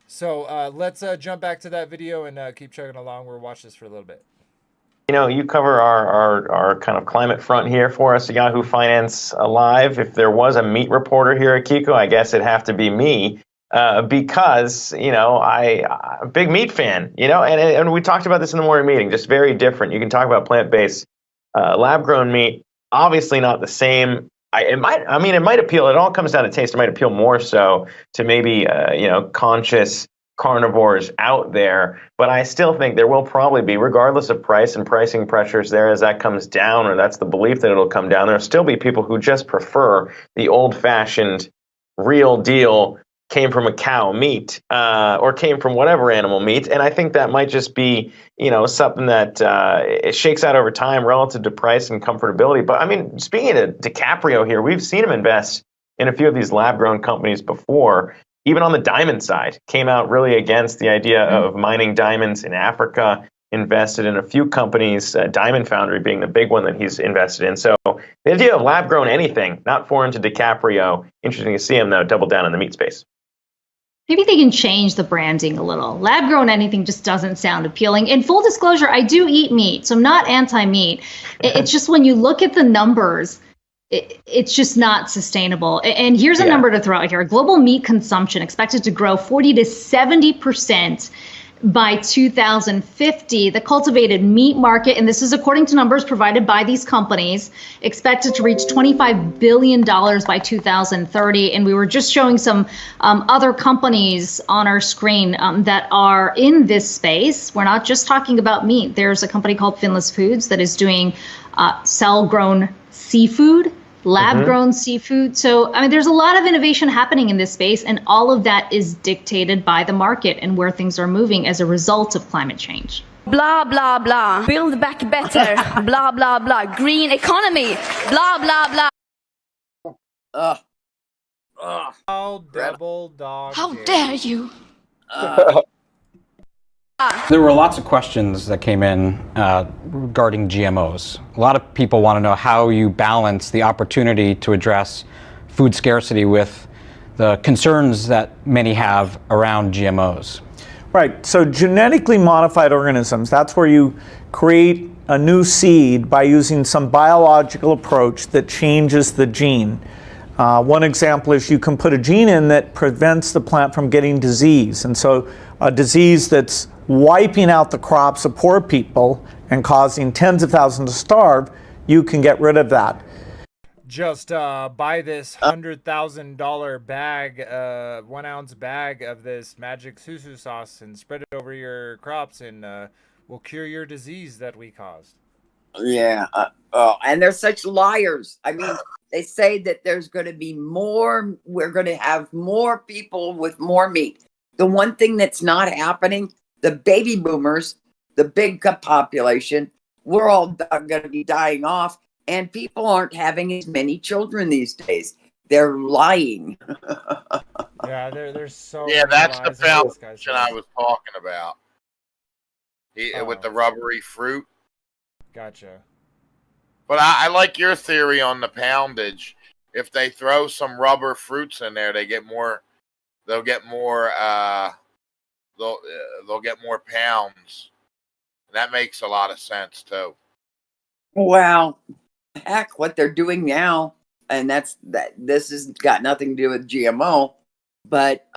So let's jump back to that video and keep chugging along. We'll watch this for a little bit. You know, you cover our kind of climate front here for us, Yahoo Finance Live. If there was a meat reporter here at Kiko, I guess it'd have to be me because, you know, I'm a big meat fan, you know, and we talked about this in the morning meeting, just very different. You can talk about plant-based lab-grown meat, obviously not the same it might appeal. It all comes down to taste. It might appeal more so to maybe conscious carnivores out there, but I still think there will probably be, regardless of price and pricing pressures there, as that comes down, or that's the belief that it'll come down, there'll still be people who just prefer the old-fashioned, real deal, came from a cow meat, or came from whatever animal meat, and I think that might just be, something that it shakes out over time relative to price and comfortability. But I mean, speaking of DiCaprio here, we've seen him invest in a few of these lab-grown companies before. Even on the diamond side, came out really against the idea of mining diamonds in Africa, invested in a few companies, Diamond Foundry being the big one that he's invested in. So the idea of lab-grown anything, not foreign to DiCaprio. Interesting to see him, though, double down in the meat space. Maybe they can change the branding a little. Lab grown anything just doesn't sound appealing. In full disclosure, I do eat meat, so I'm not anti-meat. It's just when you look at the numbers, it's just not sustainable. And here's a number to throw out here. Global meat consumption expected to grow 40 to 70% by 2050. The cultivated meat market, and this is according to numbers provided by these companies, expected to reach $25 billion by 2030. And we were just showing some other companies on our screen that are in this space. We're not just talking about meat. There's a company called Finless Foods that is doing cell-grown seafood, lab-grown seafood. So, I mean, there's a lot of innovation happening in this space, and all of that is dictated by the market and where things are moving as a result of climate change. Blah, blah, blah. Build back better. Blah, blah, blah. Green economy. Blah, blah, blah. How double dog. How dare you? There were lots of questions that came in regarding GMOs. A lot of people want to know how you balance the opportunity to address food scarcity with the concerns that many have around GMOs. Right, so genetically modified organisms, that's where you create a new seed by using some biological approach that changes the gene. One example is you can put a gene in that prevents the plant from getting disease. And so a disease that's wiping out the crops of poor people and causing tens of thousands to starve, you can get rid of that. Just buy this $100,000 bag, 1 ounce bag of this magic susu sauce and spread it over your crops, and we'll cure your disease that we caused. Yeah. And they're such liars. I mean, they say that there's going to be more, we're going to have more people with more meat. The one thing that's not happening, the baby boomers, the big population, we're all going to be dying off, and people aren't having as many children these days. They're lying. Yeah, they're so. Yeah, that's the foundation I was talking about. With the rubbery fruit. Gotcha. But I like your theory on the poundage. If they throw some rubber fruits in there, they'll get more pounds. And that makes a lot of sense too. Well, heck, what they're doing now, and this has got nothing to do with GMO, but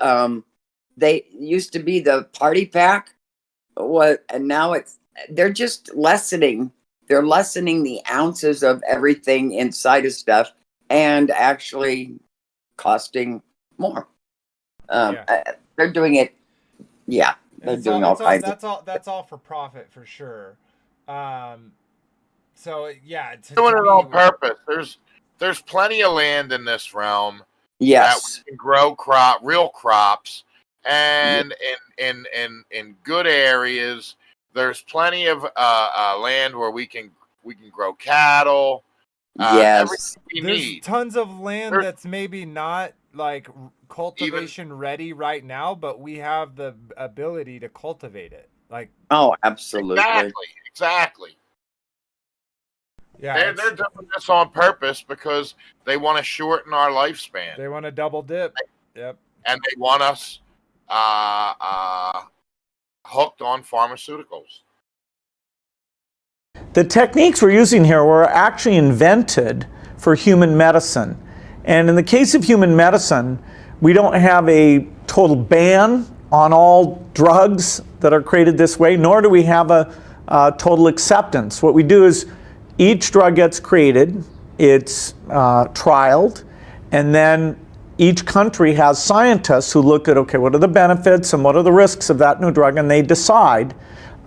they used to be the party pack, and now they're just lessening. They're lessening the ounces of everything inside of stuff and actually costing more. They're doing it. Yeah, they're doing all kinds of. That's all for profit for sure. So yeah, doing it on purpose. There's plenty of land in this realm. Yes, that we can grow real crops, and in good areas. There's plenty of land where we can grow cattle. Yes, there's tons of land that's maybe not like cultivation ready right now, but we have the ability to cultivate it. Like absolutely, exactly. Yeah, they're doing this on purpose because they want to shorten our lifespan. They want to double dip. Yep, and they want us hooked on pharmaceuticals. The techniques we're using here were actually invented for human medicine. And in the case of human medicine, we don't have a total ban on all drugs that are created this way, nor do we have a total acceptance. What we do is each drug gets created, it's trialed, and then each country has scientists who look at, okay, what are the benefits and what are the risks of that new drug, and they decide.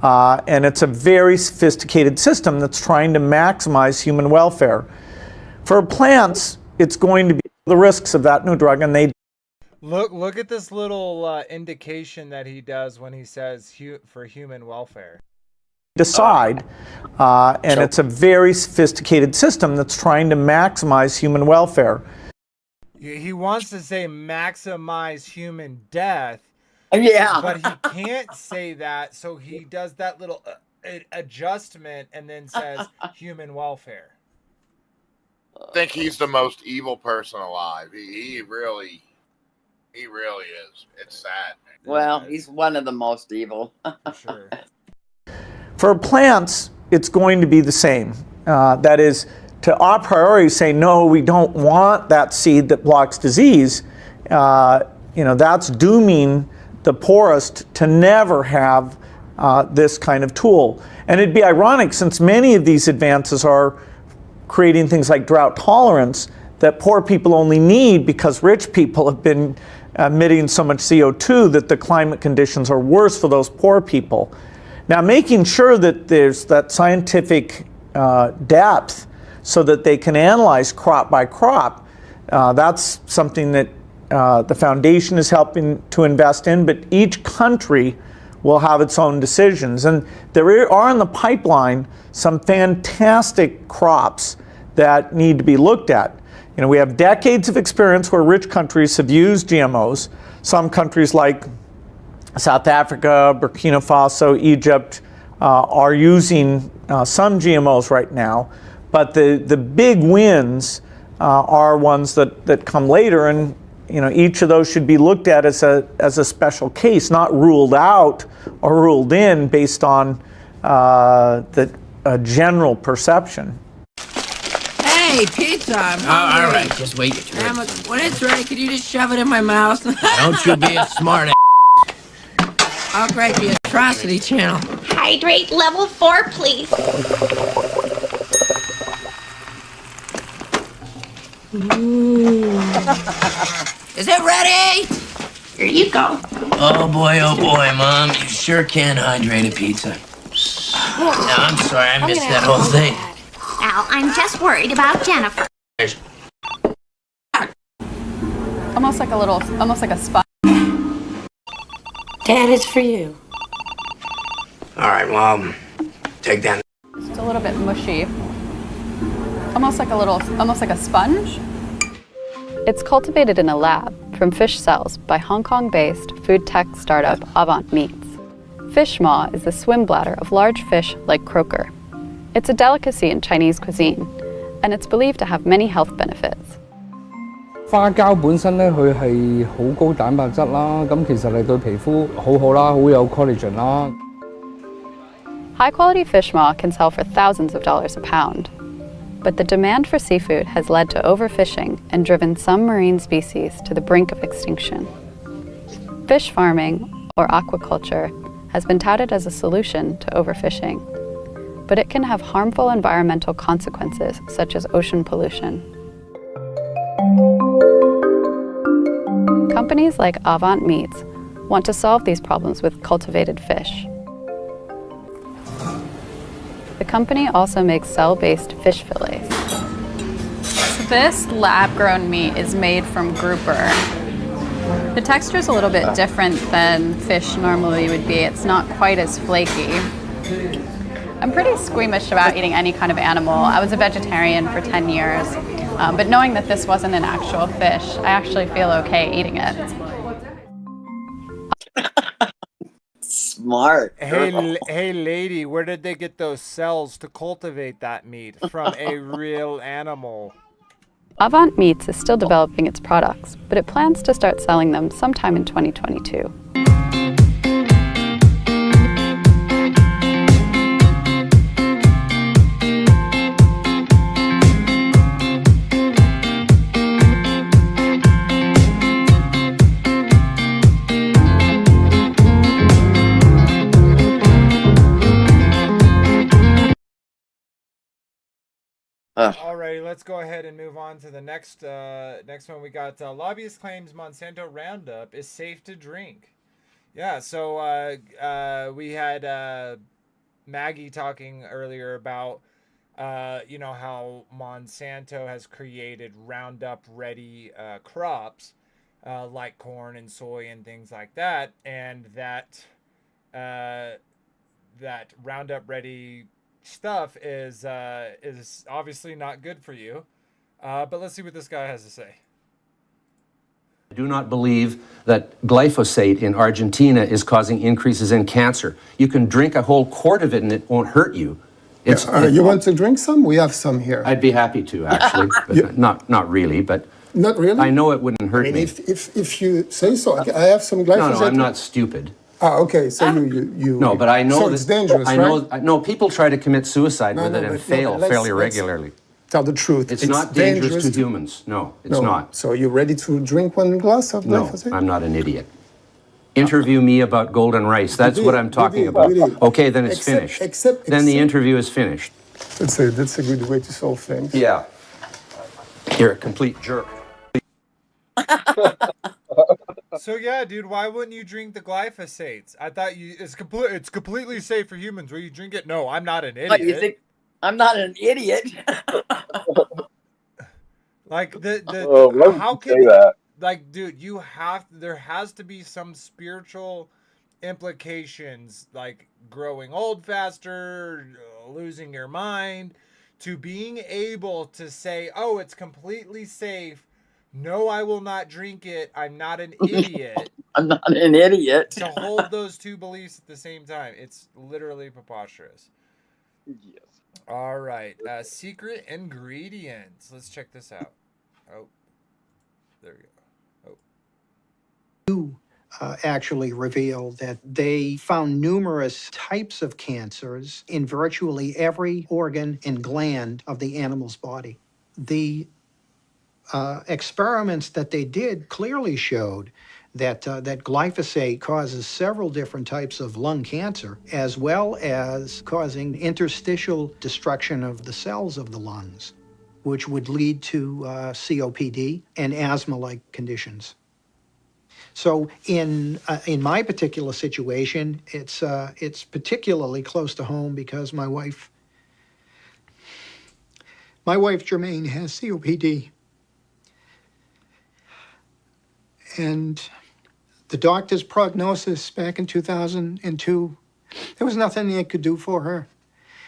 And it's a very sophisticated system that's trying to maximize human welfare. For plants, it's going to be the risks of that new drug, and they Look at this little indication that he does when he says for human welfare. decide. And it's a very sophisticated system that's trying to maximize human welfare. He wants to say maximize human death. Yeah. But he can't say that, so he does that little adjustment and then says human welfare. I think he's the most evil person alive. He really is. It's sad. Well, he's one of the most evil. Sure. For plants, it's going to be the same. That is, to a priori say, no, we don't want that seed that blocks disease, that's dooming the poorest to never have this kind of tool. And it'd be ironic, since many of these advances are creating things like drought tolerance that poor people only need because rich people have been emitting so much CO2 that the climate conditions are worse for those poor people. Now, making sure that there's that scientific depth so that they can analyze crop by crop, that's something that the foundation is helping to invest in, but each country will have its own decisions. And there are in the pipeline some fantastic crops that need to be looked at. We have decades of experience where rich countries have used GMOs. Some countries like South Africa, Burkina Faso, Egypt are using some GMOs right now. But the big wins are ones that come later, and each of those should be looked at as a special case, not ruled out or ruled in based on the general perception. Hey, pizza! I'm hungry. All right, just wait your turn. When it's ready, could you just shove it in my mouth? Don't you be a smart I'll break the atrocity channel. Hydrate level 4, please. Is it ready? Here you go. Oh boy, Mom. You sure can hydrate a pizza. No, I'm sorry, I missed that whole thing. Al, I'm just worried about Jennifer. Almost like a spot. Dad, it's for you. All right, well, take that. It's a little bit mushy. Almost like a sponge. It's cultivated in a lab from fish cells by Hong Kong-based food tech startup Avant Meats. Fish maw is the swim bladder of large fish like croaker. It's a delicacy in Chinese cuisine, and it's believed to have many health benefits. 花膠本身咧，佢係好高蛋白質啦，咁其實你對皮膚好好啦，好有 collagen 啦。High-quality fish maw can sell for thousands of dollars a pound. But the demand for seafood has led to overfishing and driven some marine species to the brink of extinction. Fish farming, or aquaculture, has been touted as a solution to overfishing, but it can have harmful environmental consequences such as ocean pollution. Companies like Avant Meats want to solve these problems with cultivated fish. The company also makes cell-based fish fillets. So this lab-grown meat is made from grouper. The texture is a little bit different than fish normally would be. It's not quite as flaky. I'm pretty squeamish about eating any kind of animal. I was a vegetarian for 10 years, but knowing that this wasn't an actual fish, I actually feel okay eating it. Smart. Hey, lady, where did they get those cells to cultivate that meat? From a real animal. Avant Meats is still developing its products, but it plans to start selling them sometime in 2022. Alrighty, let's go ahead and move on to the next one. We got lobbyist claims Monsanto Roundup is safe to drink. Yeah, so we had Maggie talking earlier about how Monsanto has created Roundup ready crops like corn and soy and things like that, and that Roundup ready stuff is obviously not good for you. But let's see what this guy has to say. I do not believe that glyphosate in Argentina is causing increases in cancer. You can drink a whole quart of it and it won't hurt you. You want to drink some? We have some here. I'd be happy to, actually. But not really, but not really. I know it wouldn't hurt me. If you say so, I have some glyphosate. No, I'm not stupid. Okay. So you. No, but I know so it's dangerous, right? No, people try to commit suicide with it and fail fairly regularly. Tell the truth. It's not dangerous to humans. No, it's not. So you're ready to drink one glass of glyphosate? No, I'm not an idiot. Interview me about golden rice. That's what I'm talking about. Okay, then it's finished. Then the interview is finished. That's a good way to solve things. Yeah. You're a complete jerk. So yeah, dude, why wouldn't you drink the glyphosates? I thought it's completely safe for humans. Will you drink it? No, I'm not an idiot. What, you think I'm not an idiot? Like how can say that? Like, dude, there has to be some spiritual implications, like growing old faster, losing your mind, to being able to say, oh, it's completely safe. No, I will not drink it. I'm not an idiot. I'm not an idiot. To hold those two beliefs at the same time. It's literally preposterous. Yes. All right. Secret ingredients. Let's check this out. Oh, there we go. Actually revealed that they found numerous types of cancers in virtually every organ and gland of the animal's body. The experiments that they did clearly showed that glyphosate causes several different types of lung cancer, as well as causing interstitial destruction of the cells of the lungs, which would lead to COPD and asthma-like conditions. So in my particular situation, it's particularly close to home because my wife Jermaine has COPD, and the doctor's prognosis back in 2002, there was nothing they could do for her.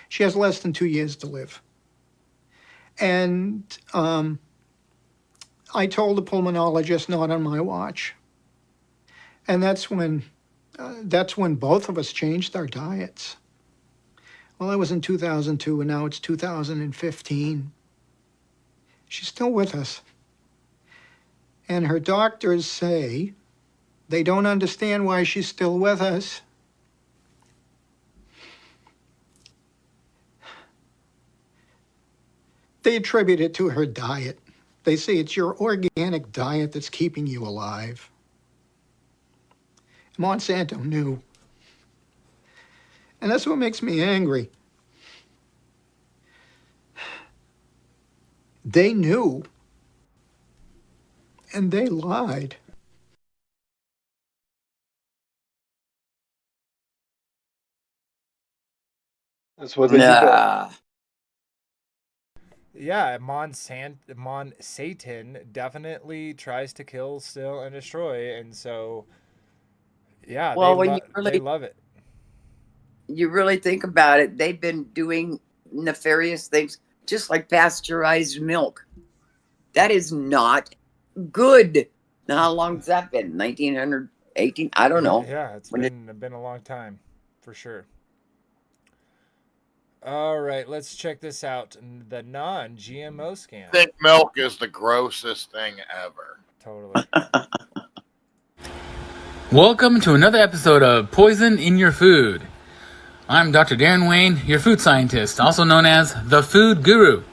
She has less than 2 years to live, and I told the pulmonologist, not on my watch. And that's when both of us changed our diets. Well, that was in 2002, and now it's 2015. She's still with us. And her doctors say they don't understand why she's still with us. They attribute it to her diet. They say it's your organic diet that's keeping you alive. Monsanto knew. And that's what makes me angry. They knew. And they lied. That's what they do. Yeah, Satan definitely tries to kill, steal, and destroy, and so yeah, well, they love it. You really think about it, they've been doing nefarious things, just like pasteurized milk. That is not good. Now, how long has that been? 1918? I don't know. Yeah, it's been a long time, for sure. All right, let's check this out. The non-GMO scam. I think milk is the grossest thing ever. Totally. Welcome to another episode of Poison in Your Food. I'm Dr. Darren Wayne, your food scientist, also known as the Food Guru.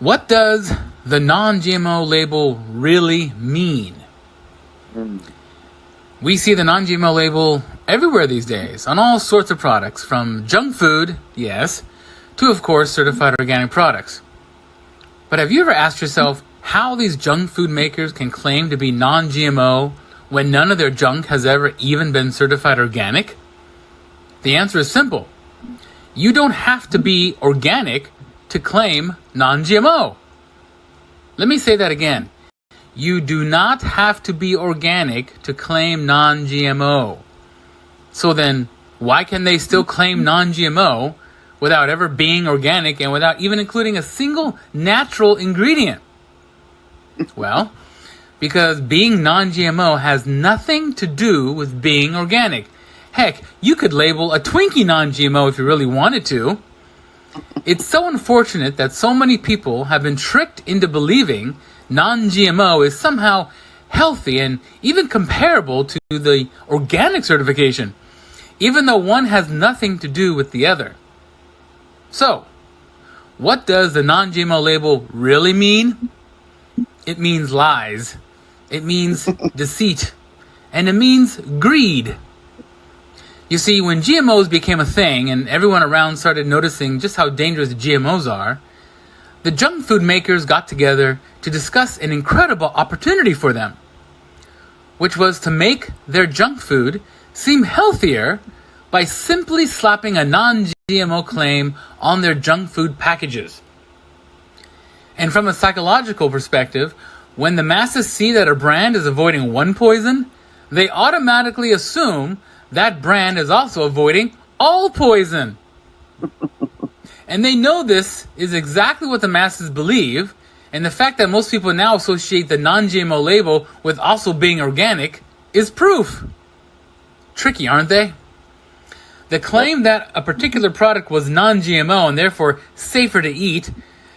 What does the non-GMO label really mean? We see the non-GMO label everywhere these days, on all sorts of products, from junk food, yes, to, of course, certified organic products. But have you ever asked yourself how these junk food makers can claim to be non-GMO when none of their junk has ever even been certified organic? The answer is simple. You don't have to be organic to claim non-GMO. Let me say that again. You do not have to be organic to claim non-GMO. So then, why can they still claim non-GMO without ever being organic and without even including a single natural ingredient? Well, because being non-GMO has nothing to do with being organic. Heck, you could label a Twinkie non-GMO if you really wanted to. It's so unfortunate that so many people have been tricked into believing non-GMO is somehow healthy and even comparable to the organic certification, even though one has nothing to do with the other. So, what does the non-GMO label really mean? It means lies. It means deceit. And it means greed. You see, when GMOs became a thing and everyone around started noticing just how dangerous GMOs are, the junk food makers got together to discuss an incredible opportunity for them, which was to make their junk food seem healthier by simply slapping a non-GMO claim on their junk food packages. And from a psychological perspective, when the masses see that a brand is avoiding one poison, they automatically assume that brand is also avoiding all poison. And they know this is exactly what the masses believe, and the fact that most people now associate the non-GMO label with also being organic is proof. Tricky, aren't they? The claim that a particular product was non-GMO and therefore safer to eat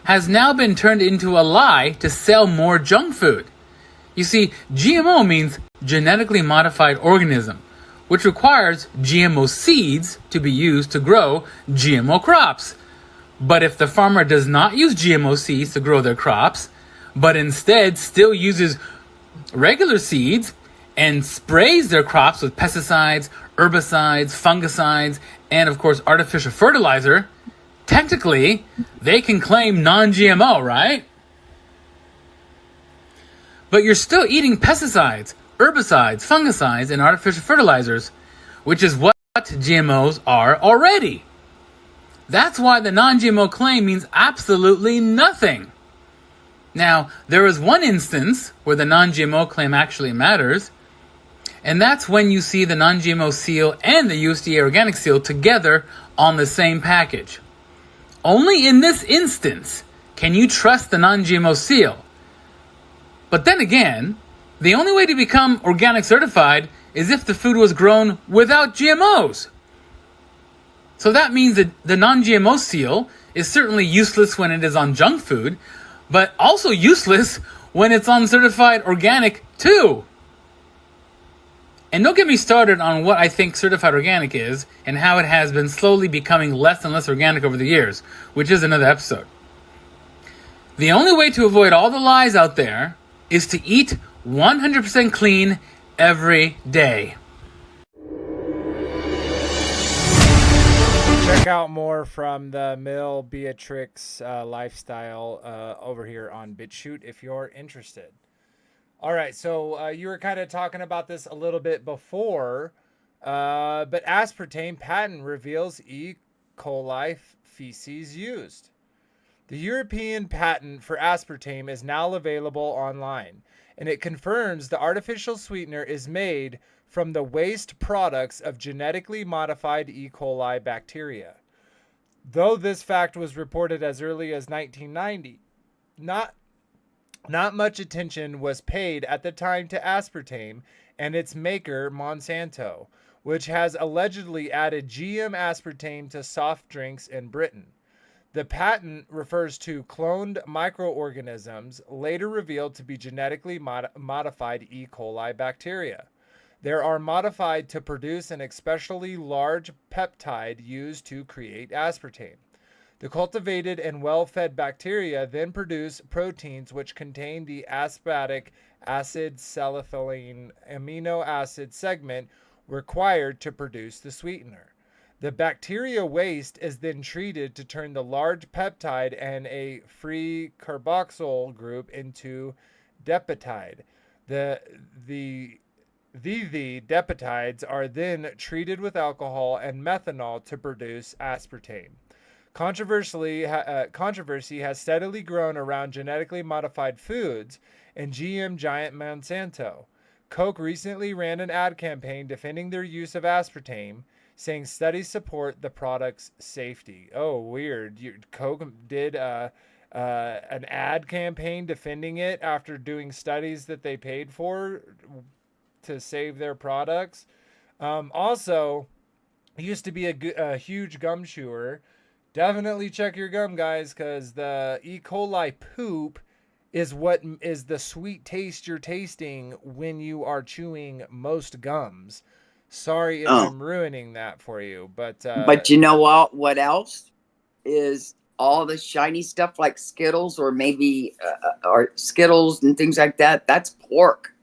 has now been turned into a lie to sell more junk food. You see, GMO means genetically modified organism, which requires GMO seeds to be used to grow GMO crops. But if the farmer does not use GMO seeds to grow their crops, but instead still uses regular seeds and sprays their crops with pesticides, herbicides, fungicides, and of course artificial fertilizer, technically they can claim non-GMO, right? But you're still eating pesticides, herbicides, fungicides, and artificial fertilizers, which is what GMOs are already. That's why the non-GMO claim means absolutely nothing. Now, there is one instance where the non-GMO claim actually matters, and that's when you see the non-GMO seal and the USDA organic seal together on the same package. Only in this instance can you trust the non-GMO seal. But then again, the only way to become organic certified is if the food was grown without GMOs. So that means that the non-GMO seal is certainly useless when it is on junk food, but also useless when it's on certified organic too. And don't get me started on what I think certified organic is and how it has been slowly becoming less and less organic over the years, which is another episode. The only way to avoid all the lies out there is to eat 100% clean every day. Check out more from the Mill Beatrix lifestyle over here on BitChute if you're interested. All right, so you were kind of talking about this a little bit before, but aspartame patent reveals E. coli feces used. The European patent for aspartame is now available online, and it confirms the artificial sweetener is made from the waste products of genetically modified E. coli bacteria. Though this fact was reported as early as 1990, not much attention was paid at the time to aspartame and its maker, Monsanto, which has allegedly added GM aspartame to soft drinks in Britain. The patent refers to cloned microorganisms later revealed to be genetically modified E. coli bacteria. They are modified to produce an especially large peptide used to create aspartame. The cultivated and well-fed bacteria then produce proteins which contain the aspartic acid salicylic amino acid segment required to produce the sweetener. The bacteria waste is then treated to turn the large peptide and a free carboxyl group into dipeptide. The dipeptides are then treated with alcohol and methanol to produce aspartame. Controversy has steadily grown around genetically modified foods and GM giant Monsanto. Coke recently ran an ad campaign defending their use of aspartame, saying studies support the product's safety. Oh, weird. Coke did an ad campaign defending it after doing studies that they paid for to save their products. Also, he used to be a huge gum chewer. Definitely check your gum, guys, because the E. coli poop is what is the sweet taste you're tasting when you are chewing most gums. Sorry if I'm ruining that for you, but you know what else is all the shiny stuff like Skittles or maybe or Skittles and things like that? That's pork.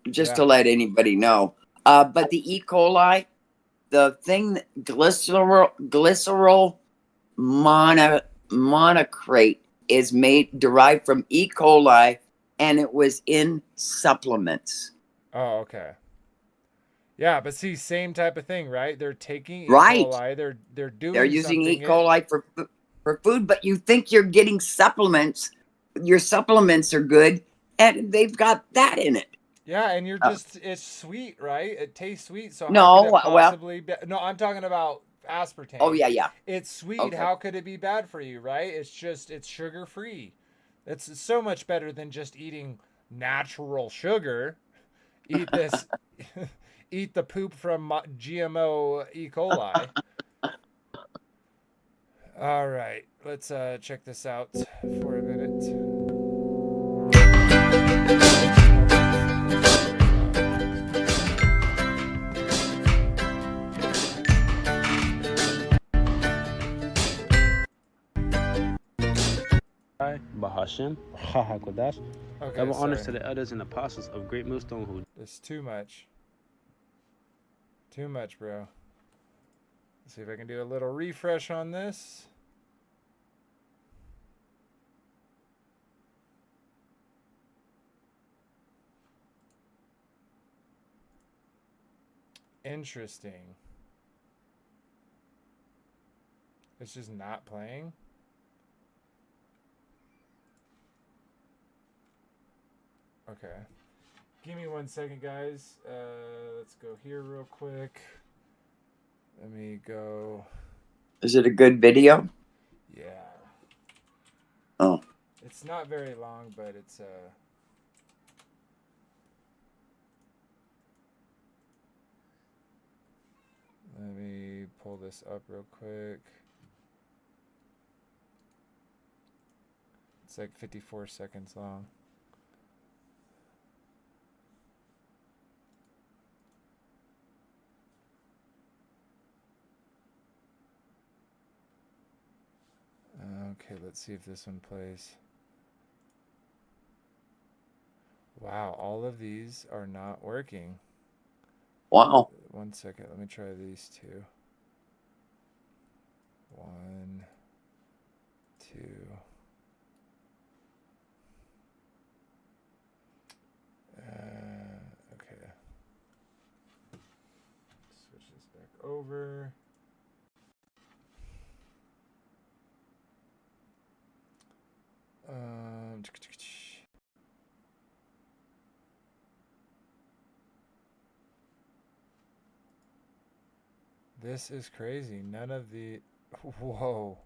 Just to let anybody know. But the E. coli, the thing, glycerol monocrate is derived from E. coli, and it was in supplements. Oh, okay. Yeah, but see, same type of thing, right? They're taking E. coli, they're using E. coli for food, but you think you're getting supplements. Your supplements are good, and they've got that in it. Yeah, and you're just it's sweet, right? It tastes sweet, so no, how could it possibly no, I'm talking about aspartame. Oh yeah. It's sweet. How could it be bad for you, right? It's sugar free. It's so much better than just eating natural sugar. Eat this eat the poop from GMO E. coli. All right, let's check this out for a minute. Bahashem, Hahakodash. Okay, Double honors to the elders and apostles of Great Millstone who. It's too much. Too much, bro. Let's see if I can do a little refresh on this. Interesting. It's just not playing. Okay. Give me 1 second, guys. Let's go here real quick. Let me go. Is it a good video? Yeah. Oh. It's not very long, but it's Let me pull this up real quick. It's like 54 seconds long. Okay, let's see if this one plays. Wow, all of these are not working. Wow. 1 second, let me try these two. 1, 2. Okay. Switch this back over. This is crazy. None of the... Whoa.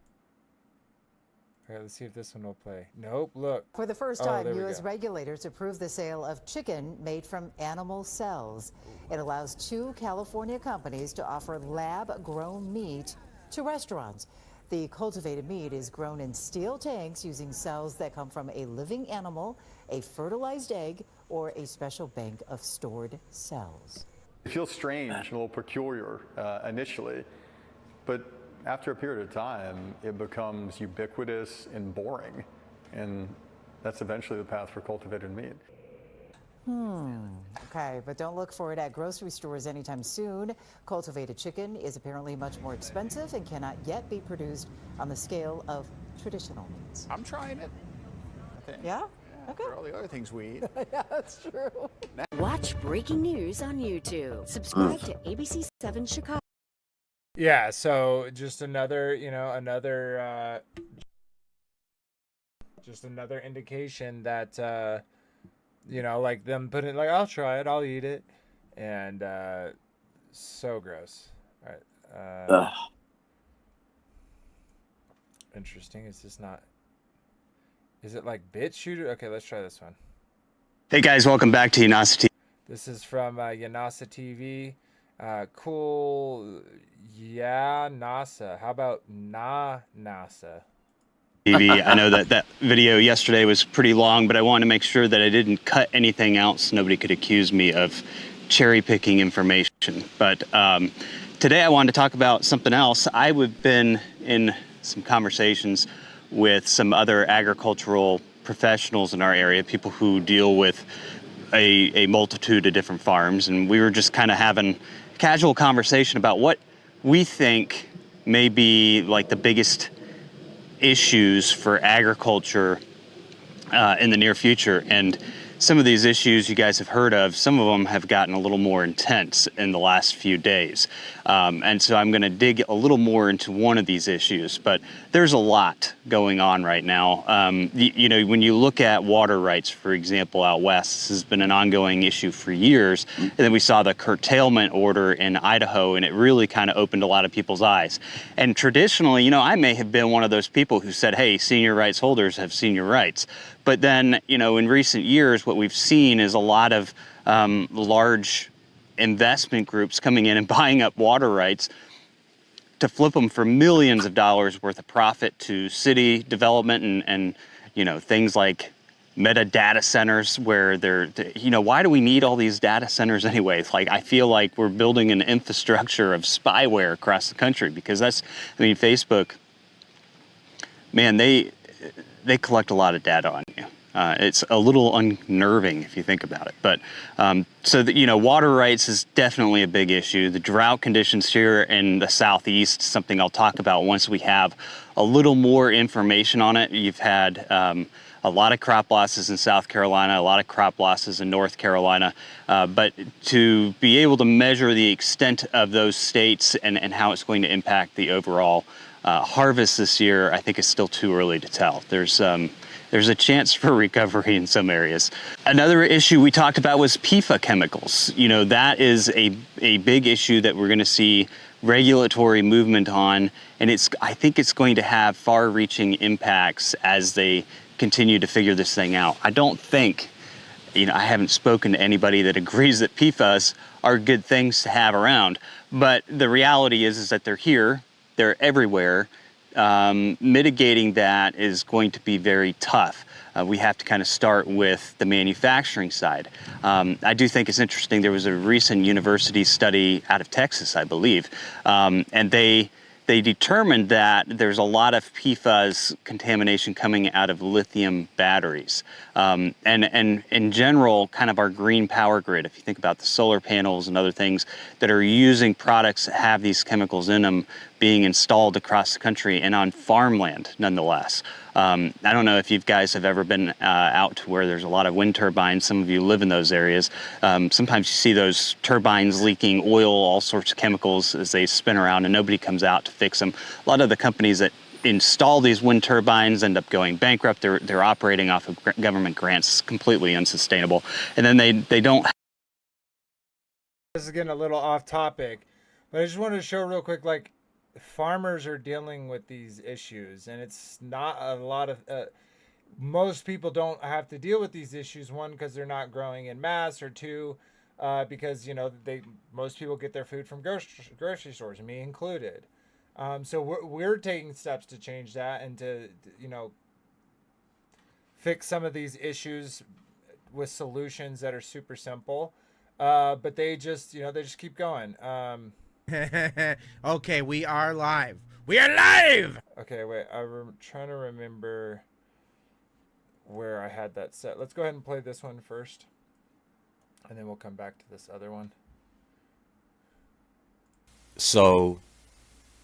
Okay, let's see if this one will play. Nope, look. For the first time, U.S. regulators approved the sale of chicken made from animal cells. It allows 2 California companies to offer lab-grown meat to restaurants. The cultivated meat is grown in steel tanks using cells that come from a living animal, a fertilized egg, or a special bank of stored cells. It feels strange, a little peculiar initially, but after a period of time, it becomes ubiquitous and boring, and that's eventually the path for cultivated meat. Okay, but don't look for it at grocery stores anytime soon. Cultivated chicken is apparently much more expensive and cannot yet be produced on the scale of traditional meats. I'm trying it. I think. Yeah? Okay. For all the other things we eat. Yeah, that's true. Watch breaking news on YouTube. Subscribe to ABC 7 Chicago. Yeah, so just another, just another indication that, like them putting, like, I'll try it, I'll eat it. And so gross. All right. Interesting. Is this not... Is it like bit shooter? Okay, let's try this one. Hey guys, welcome back to Yanasa TV. This is from Yanasa TV. Cool. Yeah, NASA. How about NASA? TV. I know that video yesterday was pretty long, but I wanted to make sure that I didn't cut anything out so nobody could accuse me of cherry picking information. But today I wanted to talk about something else. I've been in some conversations with some other agricultural professionals in our area, people who deal with a multitude of different farms, and we were just kind of having a casual conversation about what we think may be like the biggest issues for agriculture in the near future. And some of these issues you guys have heard of, some of them have gotten a little more intense in the last few days. And so I'm going to dig a little more into one of these issues, but there's a lot going on right now. When you look at water rights, for example, out west, this has been an ongoing issue for years. And then we saw the curtailment order in Idaho, and it really kind of opened a lot of people's eyes. And traditionally, I may have been one of those people who said, hey, senior rights holders have senior rights. But then, in recent years, what we've seen is a lot of large investment groups coming in and buying up water rights to flip them for millions of dollars worth of profit to city development and things like meta data centers where why do we need all these data centers anyway? It's like, I feel like we're building an infrastructure of spyware across the country because Facebook, man, they collect a lot of data on you. It's a little unnerving if you think about it. But water rights is definitely a big issue. The drought conditions here in the southeast, something I'll talk about once we have a little more information on it. You've had a lot of crop losses in South Carolina, a lot of crop losses in North Carolina. But to be able to measure the extent of those states and how it's going to impact the overall harvest this year, I think it's still too early to tell. There's a chance for recovery in some areas. Another issue we talked about was PFAS chemicals. That is a big issue that we're going to see regulatory movement on, and I think it's going to have far-reaching impacts as they continue to figure this thing out. I don't think, I haven't spoken to anybody that agrees that PFAS are good things to have around, but the reality is that they're here. They're everywhere. Mitigating that is going to be very tough. We have to kind of start with the manufacturing side. I do think it's interesting. There was a recent university study out of Texas, I believe, and they determined that there's a lot of PFAS contamination coming out of lithium batteries. And in general, kind of our green power grid, if you think about the solar panels and other things that are using products that have these chemicals in them being installed across the country and on farmland, nonetheless. I don't know if you guys have ever been out to where there's a lot of wind turbines. Some of you live in those areas. Sometimes you see those turbines leaking oil, all sorts of chemicals as they spin around, and nobody comes out to fix them. A lot of the companies that install these wind turbines end up going bankrupt. They're operating off of government grants. It's completely unsustainable. And then they don't. This is getting a little off topic, but I just wanted to show real quick, like, farmers are dealing with these issues, and it's not a lot of most people don't have to deal with these issues. One, because they're not growing in mass, or two, because most people get their food from grocery stores, me included. So we're taking steps to change that and to fix some of these issues with solutions that are super simple, but they just keep going. Okay, we are live. We are live! Okay, wait. I'm trying to remember where I had that set. Let's go ahead and play this one first. and then we'll come back to this other one. So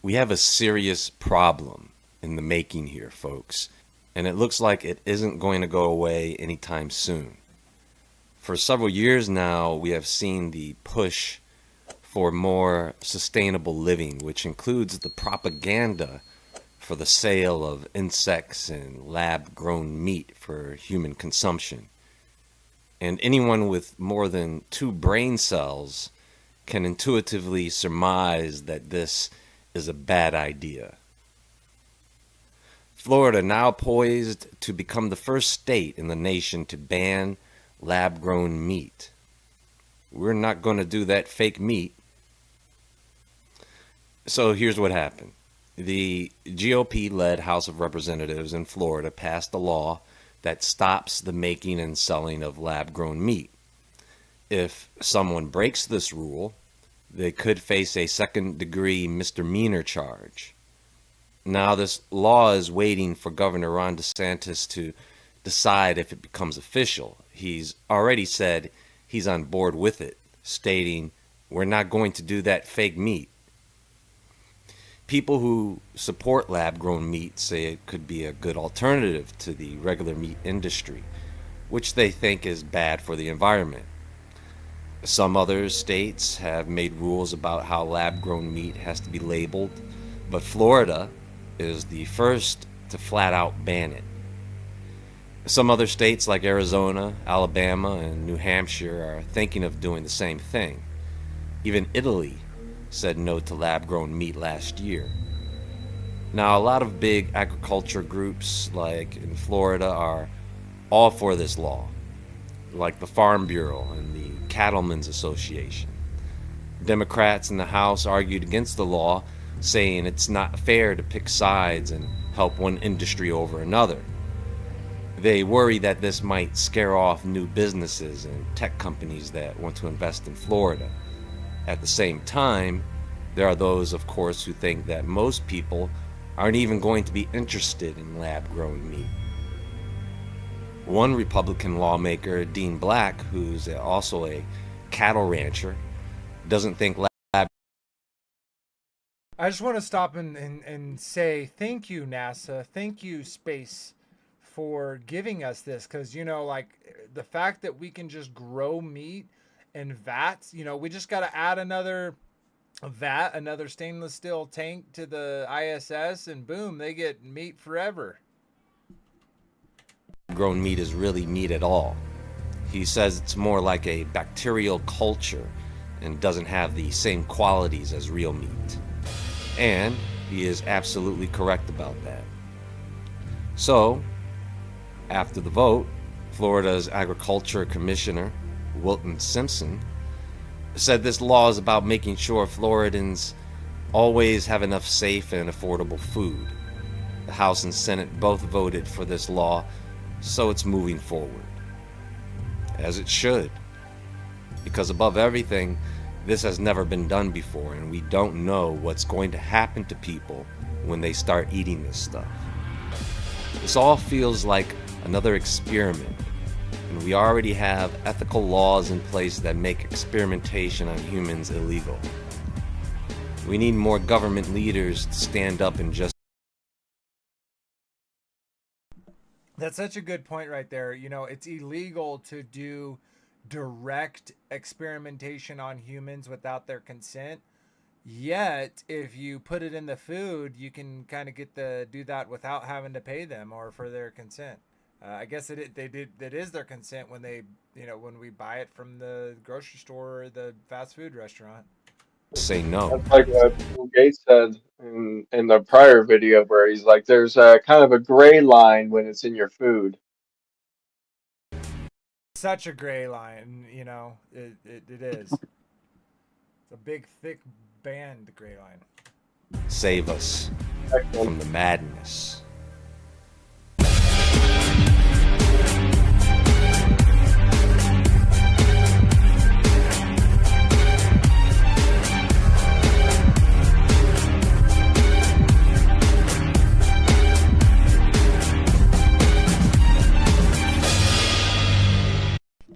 we have a serious problem in the making here, folks, and it looks like it isn't going to go away anytime soon. For several years now, we have seen the push for more sustainable living, which includes the propaganda for the sale of insects and lab-grown meat for human consumption. And anyone with more than 2 brain cells can intuitively surmise that this is a bad idea. Florida now poised to become the first state in the nation to ban lab-grown meat. We're not going to do that fake meat. So here's what happened. The GOP-led House of Representatives in Florida passed a law that stops the making and selling of lab-grown meat. If someone breaks this rule, they could face a second-degree misdemeanor charge. Now, this law is waiting for Governor Ron DeSantis to decide if it becomes official. He's already said he's on board with it, stating, "We're not going to do that fake meat." People who support lab-grown meat say it could be a good alternative to the regular meat industry, which they think is bad for the environment. Some other states have made rules about how lab-grown meat has to be labeled, but Florida is the first to flat out ban it. Some other states like Arizona, Alabama, and New Hampshire are thinking of doing the same thing. Even Italy said no to lab-grown meat last year. Now, a lot of big agriculture groups like in Florida are all for this law, like the Farm Bureau and the Cattlemen's Association. Democrats in the House argued against the law, saying it's not fair to pick sides and help one industry over another. They worry that this might scare off new businesses and tech companies that want to invest in Florida. At the same time, there are those, of course, who think that most people aren't even going to be interested in lab-grown meat. One Republican lawmaker, Dean Black, who's also a cattle rancher, doesn't think lab... I just want to stop and say thank you, NASA. Thank you, space, for giving us this. Because, you know, like the fact that we can just grow meat in vats, you know, we just got to add another vat, another stainless steel tank to the ISS, and boom, they get meat forever. Grown meat is really meat at all. He says it's more like a bacterial culture and doesn't have the same qualities as real meat. And he is absolutely correct about that. So, after the vote, Florida's Agriculture Commissioner, Wilton Simpson, said this law is about making sure Floridans always have enough safe and affordable food. The House and Senate both voted for this law, so it's moving forward. As it should. Because above everything, this has never been done before, and we don't know what's going to happen to people when they start eating this stuff. This all feels like another experiment, and we already have ethical laws in place that make experimentation on humans illegal. We need more government leaders to stand up and just... That's such a good point right there. You know, it's illegal to do direct experimentation on humans without their consent. Yet, if you put it in the food, you can kind of do that without having to pay them or for their consent. I guess it is their consent when when we buy it from the grocery store or the fast food restaurant. Say no. That's like what Bill Gates said in the prior video, where he's like, there's a kind of a gray line when it's in your food. Such a gray line, you know, it is. It's a big, thick band gray line. Save us from the madness.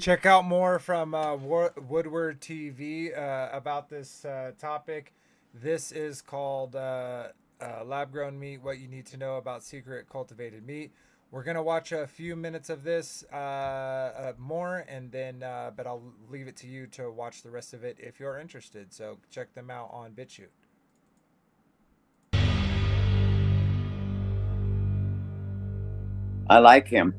Check out more from Woodward TV about this topic. This is called Lab-Grown Meat, What You Need to Know About Secret Cultivated Meat. We're going to watch a few minutes of this more, and then, but I'll leave it to you to watch the rest of it if you're interested. So check them out on BitChute. I like him.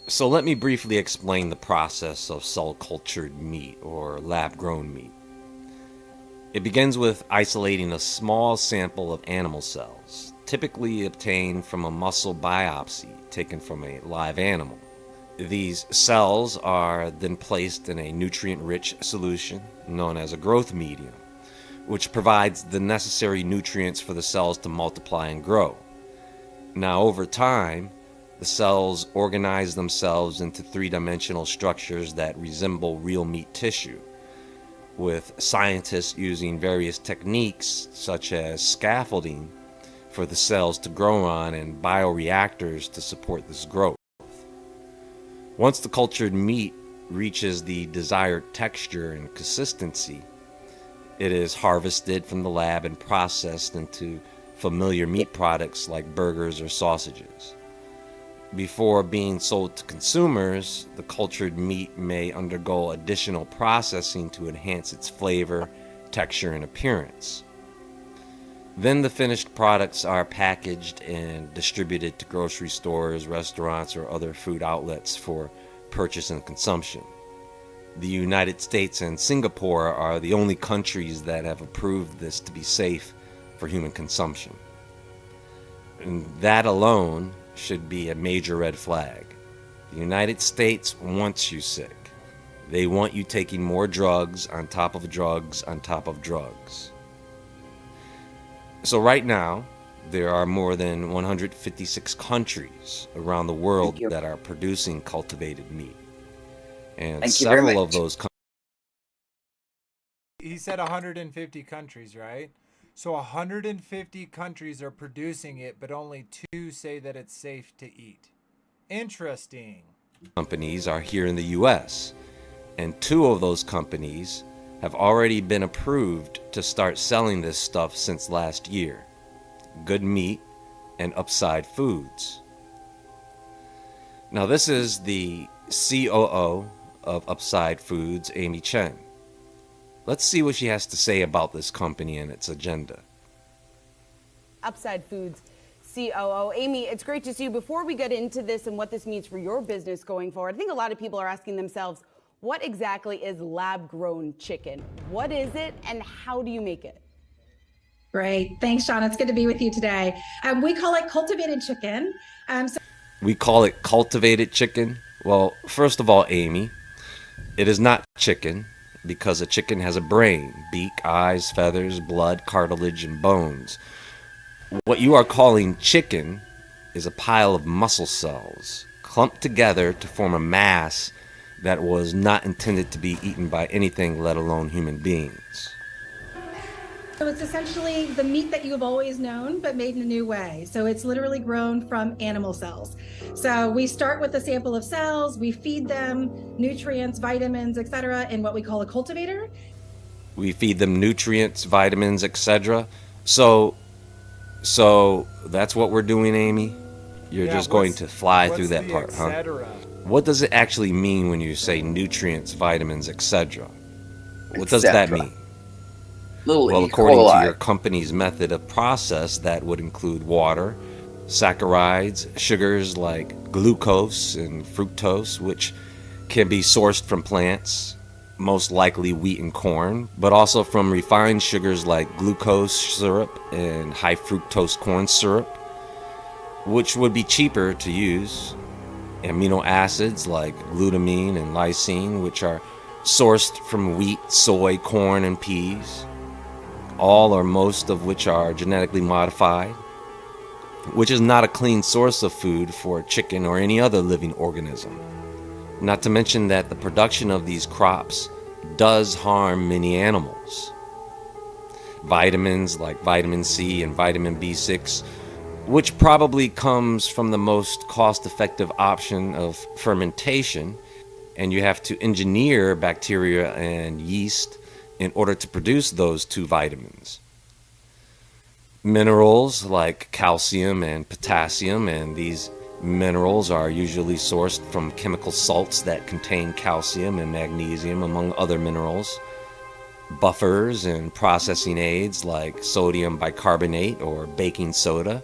So let me briefly explain the process of cell-cultured meat or lab-grown meat. It begins with isolating a small sample of animal cells, typically obtained from a muscle biopsy taken from a live animal. These cells are then placed in a nutrient-rich solution known as a growth medium, which provides the necessary nutrients for the cells to multiply and grow. Now, over time, the cells organize themselves into three-dimensional structures that resemble real meat tissue, with scientists using various techniques such as scaffolding for the cells to grow on and bioreactors to support this growth. Once the cultured meat reaches the desired texture and consistency, it is harvested from the lab and processed into familiar meat products like burgers or sausages. Before being sold to consumers, the cultured meat may undergo additional processing to enhance its flavor, texture, and appearance. Then the finished products are packaged and distributed to grocery stores, restaurants, or other food outlets for purchase and consumption. The United States and Singapore are the only countries that have approved this to be safe for human consumption. And that alone should be a major red flag. The United States wants you sick. They want you taking more drugs on top of drugs on top of drugs. So right now, there are more than 156 countries around the world that are producing cultivated meat. And several of those countries... He said 150 countries, right? So 150 countries are producing it, but only 2 say that it's safe to eat. Interesting. Companies are here in the US, and 2 of those companies have already been approved to start selling this stuff since last year. Good Meat and Upside Foods. Now this is the COO of Upside Foods, Amy Chen. Let's see what she has to say about this company and its agenda. Upside Foods COO. Amy, it's great to see you. Before we get into this and what this means for your business going forward, I think a lot of people are asking themselves, what exactly is lab-grown chicken? What is it and how do you make it? Great. Thanks, Sean. It's good to be with you today. We call it cultivated chicken. We call it cultivated chicken? Well, first of all, Amy, it is not chicken, because a chicken has a brain, beak, eyes, feathers, blood, cartilage, and bones. What you are calling chicken is a pile of muscle cells clumped together to form a mass that was not intended to be eaten by anything, let alone human beings. So it's essentially the meat that you've always known, but made in a new way. So it's literally grown from animal cells. So we start with a sample of cells, we feed them nutrients, vitamins, etc., in what we call a cultivator. We feed them nutrients, vitamins, etc. So that's what we're doing, Amy? You're just going to fly through that part, huh? What does it actually mean when you say nutrients, vitamins, etc.? What does that mean? Well, according to your company's method of process, that would include water, saccharides, sugars like glucose and fructose, which can be sourced from plants, most likely wheat and corn, but also from refined sugars like glucose syrup and high fructose corn syrup, which would be cheaper to use, amino acids like glutamine and lysine, which are sourced from wheat, soy, corn, and peas, all or most of which are genetically modified, which is not a clean source of food for a chicken or any other living organism. Not to mention that the production of these crops does harm many animals. Vitamins like vitamin C and vitamin B6 which probably comes from the most cost-effective option of fermentation, and you have to engineer bacteria and yeast in order to produce those two vitamins. Minerals like calcium and potassium, and these minerals are usually sourced from chemical salts that contain calcium and magnesium, among other minerals. Buffers and processing aids like sodium bicarbonate or baking soda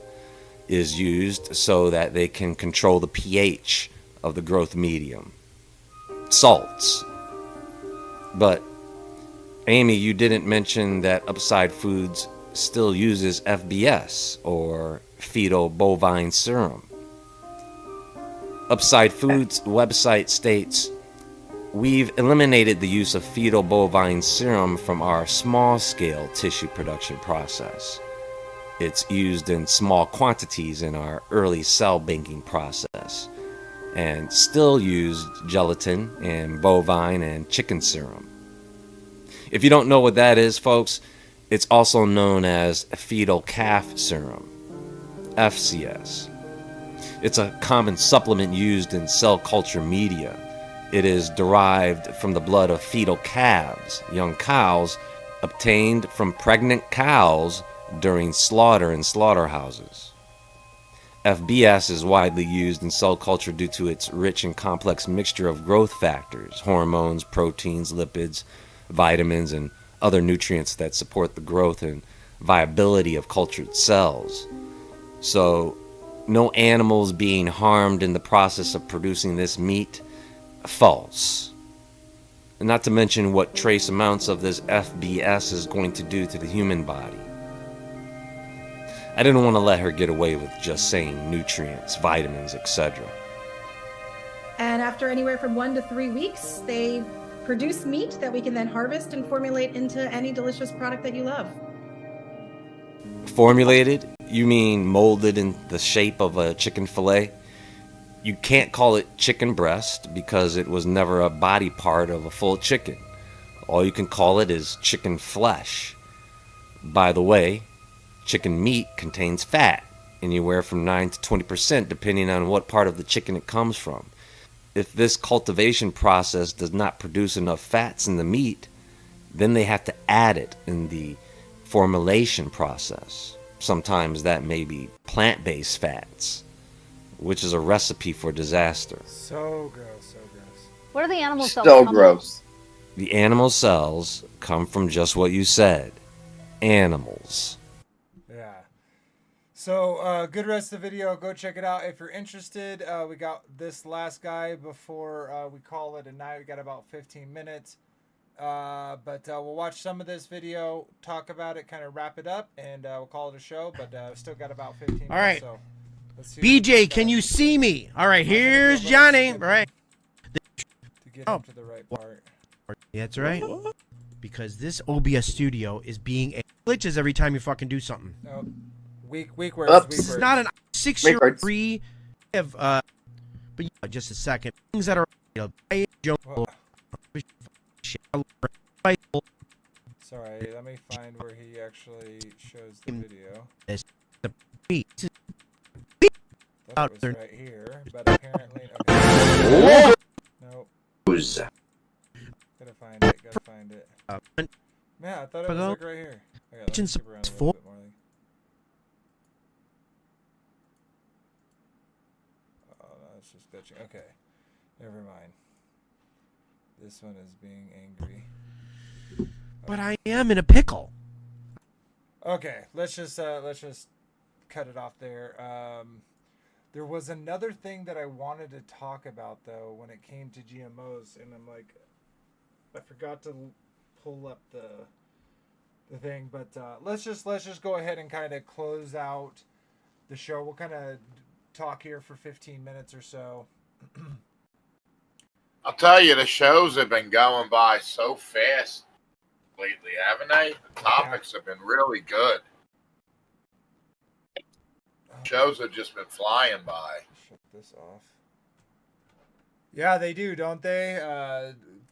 is used so that they can control the pH of the growth medium. Salts. But Amy, you didn't mention that Upside Foods still uses FBS, or fetal bovine serum. Upside Foods website states, "We've eliminated the use of fetal bovine serum from our small-scale tissue production process. It's used in small quantities in our early cell banking process, and still used gelatin and bovine and chicken serum." If you don't know what that is, folks, it's also known as fetal calf serum, FCS. It's a common supplement used in cell culture media. It is derived from the blood of fetal calves, young cows, obtained from pregnant cows during slaughter in slaughterhouses. FBS is widely used in cell culture due to its rich and complex mixture of growth factors, hormones, proteins, lipids, vitamins, and other nutrients that support the growth and viability of cultured cells. So, no animals being harmed in the process of producing this meat? False. And not to mention what trace amounts of this FBS is going to do to the human body. I didn't want to let her get away with just saying nutrients, vitamins, etc. And after anywhere from 1 to 3 weeks, they produce meat that we can then harvest and formulate into any delicious product that you love. Formulated? You mean molded in the shape of a chicken fillet? You can't call it chicken breast because it was never a body part of a full chicken. All you can call it is chicken flesh. By the way, chicken meat contains fat, anywhere from 9 to 20% depending on what part of the chicken it comes from. If this cultivation process does not produce enough fats in the meat, then they have to add it in the formulation process. Sometimes that may be plant-based fats, which is a recipe for disaster. So gross, so gross. What are the animal cells? So gross. The animal cells come from just what you said. Animals. Yeah. So, good rest of the video. Go check it out if you're interested. We got this last guy before we call it a night. We got about 15 minutes. But we'll watch some of this video, talk about it, kind of wrap it up, and we'll call it a show. But still got about 15 minutes. All right. So let's see BJ, can you see me? All right, here's Johnny. All right. To get him to the right part. That's right. Because this OBS studio is being a glitches every time you fucking do something. Oh, weak words. Oops. Weak This is words. not an 603. Have but yeah, just a second. Things that are Sorry, let me find where he actually shows the video. Thought it was right here, but apparently okay. Nope. Gotta find it. Man, I thought it was like right here. Okay, let me skip around a little bit more. Oh, no, it's just glitching. Okay, never mind. This one is being angry. But I am in a pickle. Okay, let's just cut it off there. There was another thing that I wanted to talk about though when it came to GMOs, and I'm like, I forgot to pull up the thing, but let's just go ahead and kind of close out the show. We'll kind of talk here for 15 minutes or so. I'll tell you, the shows have been going by so fast lately, haven't they? The topics have been really good. Shows have just been flying by. Shut this off. Yeah, they do, don't they?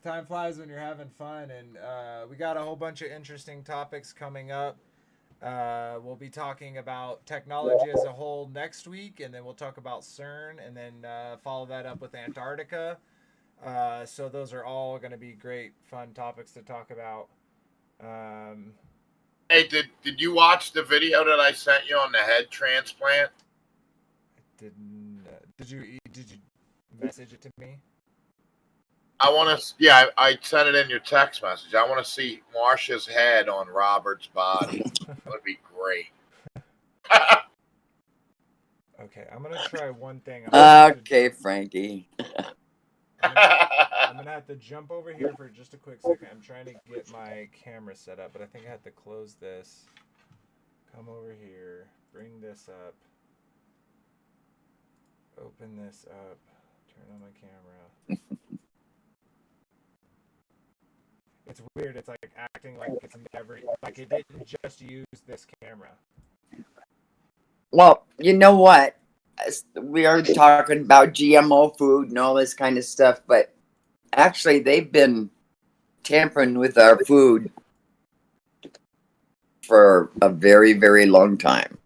Time flies when you're having fun, and we got a whole bunch of interesting topics coming up. We'll be talking about technology as a whole next week, and then we'll talk about CERN, and then follow that up with Antarctica. So those are all going to be great, fun topics to talk about. Hey, did you watch the video that I sent you on the head transplant? Didn't did you message it to me? I want to. Yeah, I sent it in your text message. I want to see Marsha's head on Robert's body. That would be great. Okay, I'm gonna try one thing. Okay, Frankie. I'm gonna have to jump over here for just a quick second. I'm trying to get my camera set up, but I think I have to close this. Come over here. Bring this up. Open this up. Turn on my camera. It's weird. It's like acting like it's never, like it didn't just use this camera. Well, you know what? We are talking about GMO food and all this kind of stuff, but actually they've been tampering with our food for a very, very long time.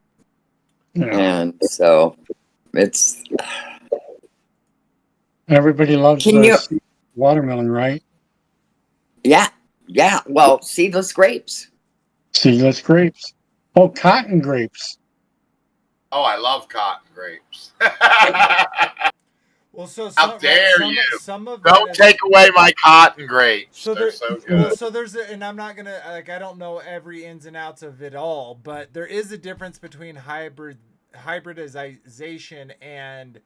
Yeah. And so it's... Everybody loves watermelon, right? Yeah. Yeah. Well, seedless grapes. Seedless grapes. Oh, cotton grapes. Oh, I love cotton grapes. Well, so how dare you? Some of don't take away my cotton grapes. So they're so good. Well, so there's and I'm not gonna I don't know every ins and outs of it all, but there is a difference between hybridization and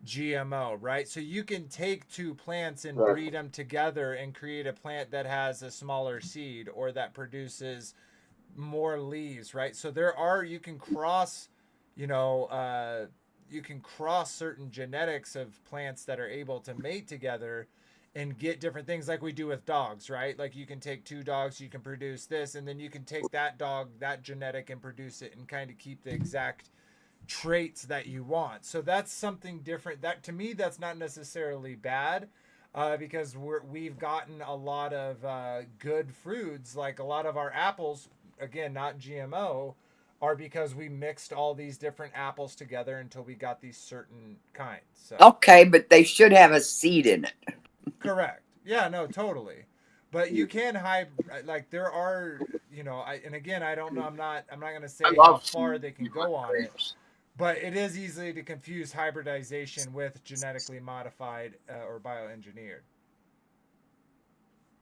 GMO, right? So you can take two plants and breed them together and create a plant that has a smaller seed or that produces more leaves, right? So you can cross, you can cross certain genetics of plants that are able to mate together and get different things like we do with dogs, right? Like you can take two dogs, you can produce this, and then you can take that dog, that genetic, and produce it and kind of keep the exact traits that you want. So that's something different. That to me, that's not necessarily bad, because we've gotten a lot of good fruits, like a lot of our apples, again, not GMO, are because we mixed all these different apples together until we got these certain kinds. So. Okay, but they should have a seed in it. Correct. Yeah, no, totally. But you can like there are, and again, I don't know. I'm not going to say how far they can go on it. But it is easy to confuse hybridization with genetically modified or bioengineered.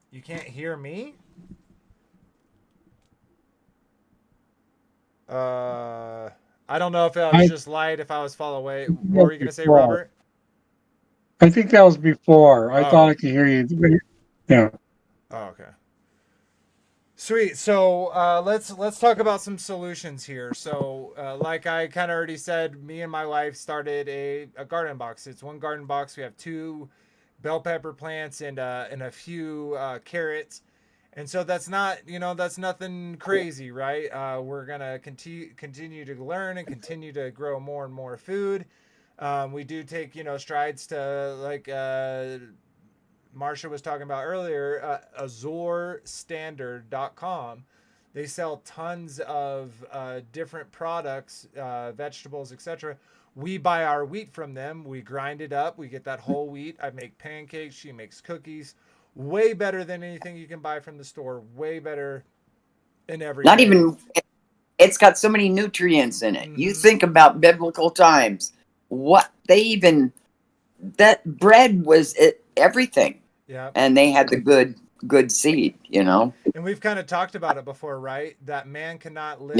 You can't hear me? I don't know if I was just light, if I was far away. What were you going to say, Robert? I think that was before. I thought I could hear you. Yeah. Oh, okay. Sweet. So let's talk about some solutions here. So like I kind of already said, me and my wife started a garden box. It's one garden box. We have 2 bell pepper plants and a few carrots. And so that's not, that's nothing crazy, right? We're going to continue to learn and continue to grow more and more food. We do take, strides to like Marsha was talking about earlier, azorstandard.com. They sell tons of different products, vegetables, etc. We buy our wheat from them. We grind it up. We get that whole wheat. I make pancakes. She makes cookies. Way better than anything you can buy from the store. Way better in every Not way. Even, it's got so many nutrients in it. Mm-hmm. You think about biblical times. That bread was everything. Yeah. And they had the good seed, And we've kind of talked about it before, right? That man cannot live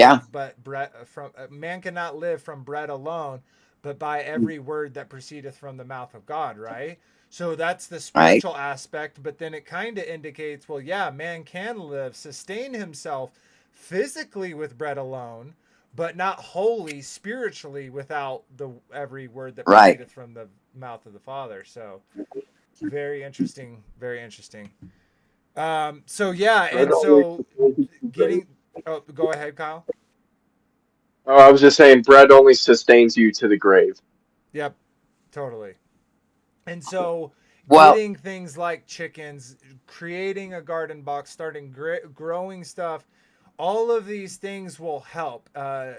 man cannot live from bread alone, but by every word that proceedeth from the mouth of God, right? So that's the spiritual aspect, but then it kind of indicates, well, yeah, man can sustain himself physically with bread alone, but not wholly spiritually without every word that proceedeth from the mouth of the Father. So very interesting, very interesting. So go ahead, Kyle. Oh, I was just saying bread only sustains you to the grave. Yep, totally. And so getting things like chickens, creating a garden box, starting growing stuff, all of these things will help. I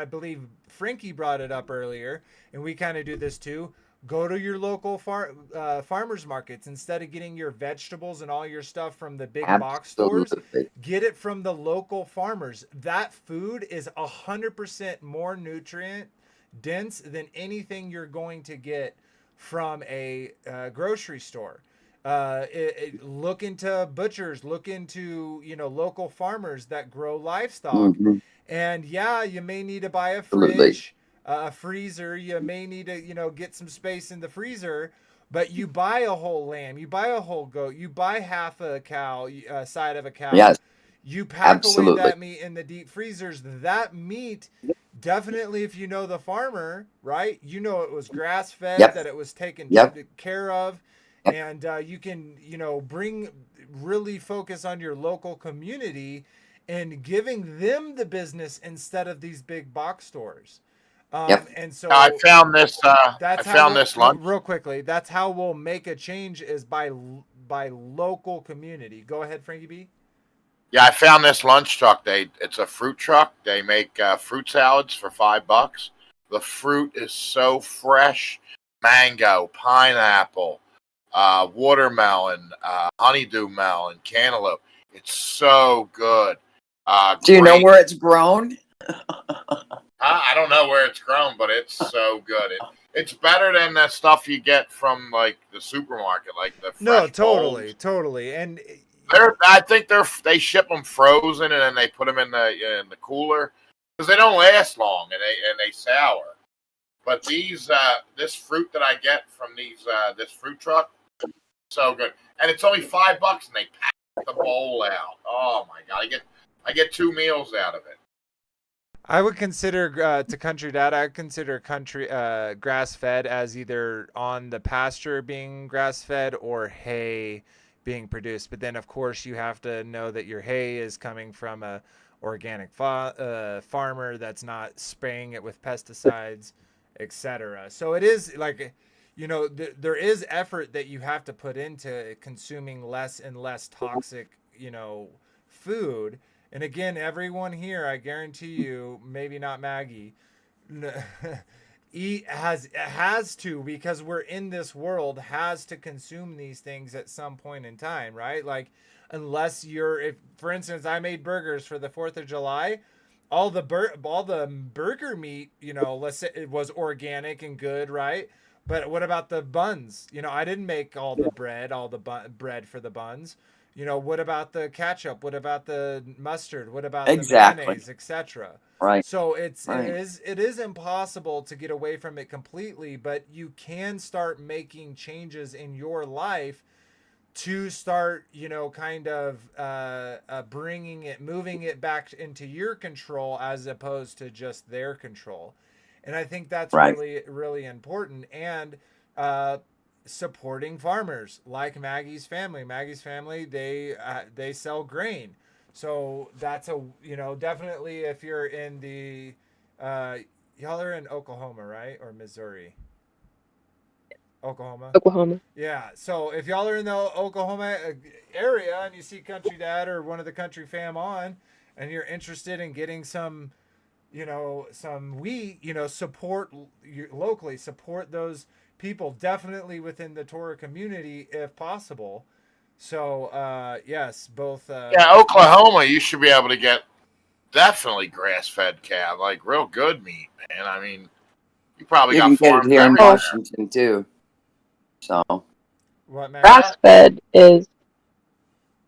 believe Frankie brought it up earlier, and we kind of do this too. Go to your local farmers markets instead of getting your vegetables and all your stuff from the big box stores. Absolutely. Get it from the local farmers. That food is 100% more nutrient dense than anything you're going to get from a grocery store. Look into butchers, look into local farmers that grow livestock. Mhm. And yeah, you may need to buy a Absolutely. fridge, a freezer. You may need to get some space in the freezer. But you buy a whole lamb, you buy a whole goat, you buy half a cow, side of a cow. Yes. You pack away Absolutely. that meat in the deep freezers. That meat, definitely, if you know the farmer, right? You know it was grass fed, Yep. that it was taken Yep. care of, and you can really focus on your local community and giving them the business instead of these big box stores. Yep. And so I found this. that's I how found we'll- this lunch. real quickly. That's how we'll make a change is by local community. Go ahead, Frankie B. Yeah, I found this lunch truck. It's a fruit truck. They make fruit salads for $5. The fruit is so fresh: mango, pineapple, watermelon, honeydew melon, cantaloupe. It's so good. Do you know Great. where it's grown? I don't know where it's grown, but it's so good. It's better than that stuff you get from like the supermarket, like the No, fresh totally, bowls. totally. And I think they ship them frozen and then they put them in the cooler because they don't last long and they sour. But this fruit that I get from this fruit truck, so good, and it's only $5 and they pack the bowl out. Oh my god, I get 2 meals out of it. I would consider to country dad. I would consider country grass fed as either on the pasture being grass fed or hay being produced. But then, of course, you have to know that your hay is coming from a organic farmer that's not spraying it with pesticides, etc. So it is like, there is effort that you have to put into consuming less and less toxic, food. And again, everyone here, I guarantee you, maybe not Maggie, has to, because we're in this world, has to consume these things at some point in time, right? Like, unless if for instance, I made burgers for the 4th of July, all the burger meat, let's say it was organic and good, right? But what about the buns? I didn't make all the bread for the buns. What about the ketchup? What about the mustard? What about Exactly. the mayonnaise, etc.? Right. So Right. it is impossible to get away from it completely, but you can start making changes in your life to start, kind of moving it back into your control as opposed to just their control. And I think that's Right. really, really important. And supporting farmers like Maggie's family. Maggie's family, they sell grain. So that's definitely if you're in the, y'all are in Oklahoma, right? Or Missouri? Oklahoma. Yeah. So if y'all are in the Oklahoma area and you see Country Dad or one of the Country Fam on, and you're interested in getting some, some wheat, support locally, support those people, definitely within the Torah community if possible. So yes, both. Oklahoma, you should be able to get definitely grass-fed cow, like real good meat, man. I mean, you probably You got can get it farms here in everywhere. Washington too. So what, man? Grass fed is,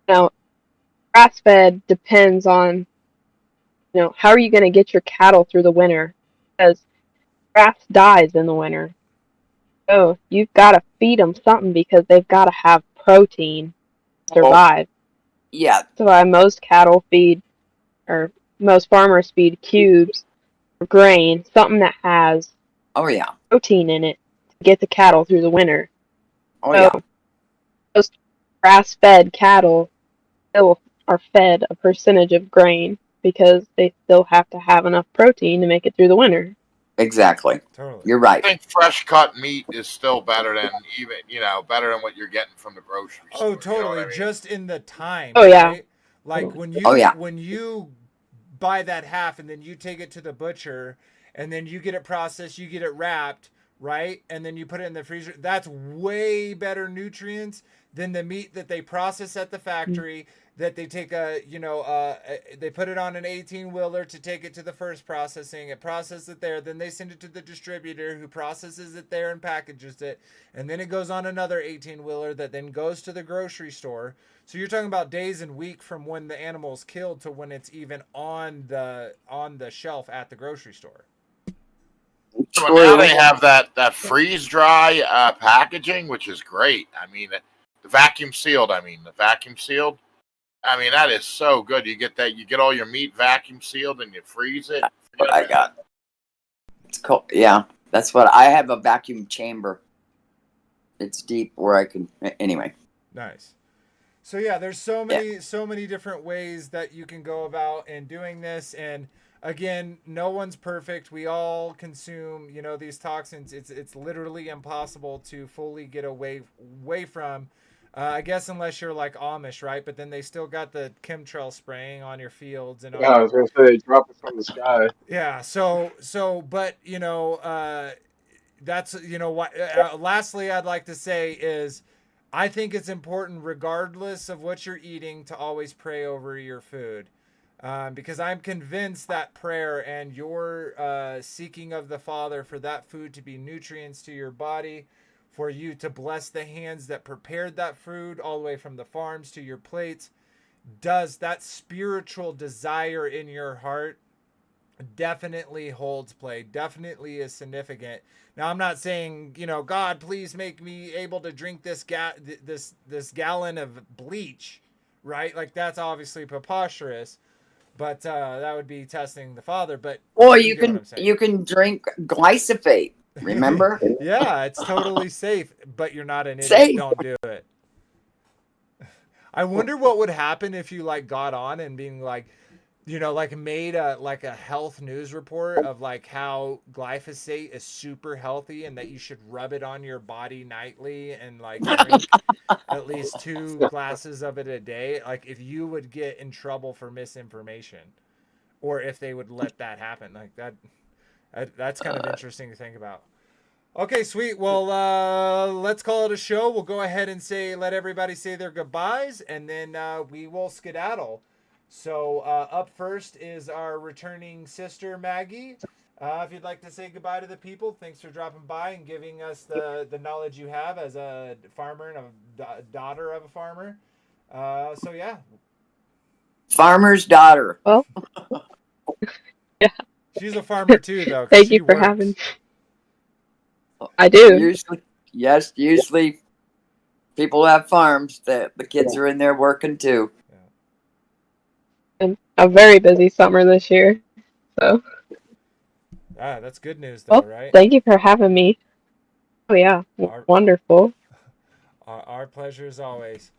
grass fed depends on, how are you going to get your cattle through the winter? Because grass dies in the winter. So you've got to feed them something because they've got to have protein to survive. yeah, That's why most farmers feed cubes or grain, something that has oh yeah, protein in it to get the cattle through the winter. oh So yeah, most grass-fed cattle still are fed a percentage of grain because they still have to have enough protein to make it through the winter. exactly. Totally. You're right. I think fresh cut meat is still better than better than what you're getting from the grocery store. Oh, totally. You know what I mean? Just in the time. Oh, yeah. Right? Like Oh, yeah. when you buy that half and then you take it to the butcher and then you get it processed, you get it wrapped, right? And then you put it in the freezer. That's way better nutrients than the meat that they process at the factory, that they take they put it on an 18-wheeler to take it to the first processing. It processes it there. Then they send it to the distributor who processes it there and packages it. And then it goes on another 18-wheeler that then goes to the grocery store. So you're talking about days and week from when the animal's killed to when it's even on the shelf at the grocery store. So now they have that freeze dry packaging, which is great. I mean, the vacuum sealed. I mean, that is so good. You get all your meat vacuum sealed and you freeze it. What I got. It's cool. Yeah, that's what I have, a vacuum chamber. It's deep where I can. Anyway. Nice. So yeah, there's so many different ways that you can go about in doing this. And again, no one's perfect. We all consume, these toxins. It's literally impossible to fully get away from. I guess unless you're like Amish, right? But then they still got the chemtrail spraying on your fields and. Yeah, I was gonna say they drop it from the sky. Yeah. But that's what. Lastly, I'd like to say is, I think it's important, regardless of what you're eating, to always pray over your food. Because I'm convinced that prayer and your seeking of the Father for that food to be nutrients to your body, for you to bless the hands that prepared that food all the way from the farms to your plates, does that spiritual desire in your heart definitely holds play, definitely is significant. Now, I'm not saying, God, please make me able to drink this gallon of bleach, right? Like, that's obviously preposterous, but that would be testing the Father. But or you can drink glyphosate. Remember? Yeah, it's totally safe, but you're not an idiot. Don't do it. I wonder what would happen if you got on and being made a health news report of how glyphosate is super healthy and that you should rub it on your body nightly and drink at least 2 glasses of it a day. If you would get in trouble for misinformation, or if they would let that happen, that's kind of interesting to think about. Okay, sweet. Well, let's call it a show. We'll go ahead and let everybody say their goodbyes, and then we will skedaddle. So up first is our returning sister, Maggie. If you'd like to say goodbye to the people, thanks for dropping by and giving us the knowledge you have as a farmer and a daughter of a farmer. So yeah. Farmer's daughter. Well, yeah. She's a farmer too, though. Thank you for having. I do. Usually people have farms that the kids are in there working too. And a very busy summer this year. So. That's good news, though, right? Thank you for having me. Oh yeah, wonderful. Our pleasure as always.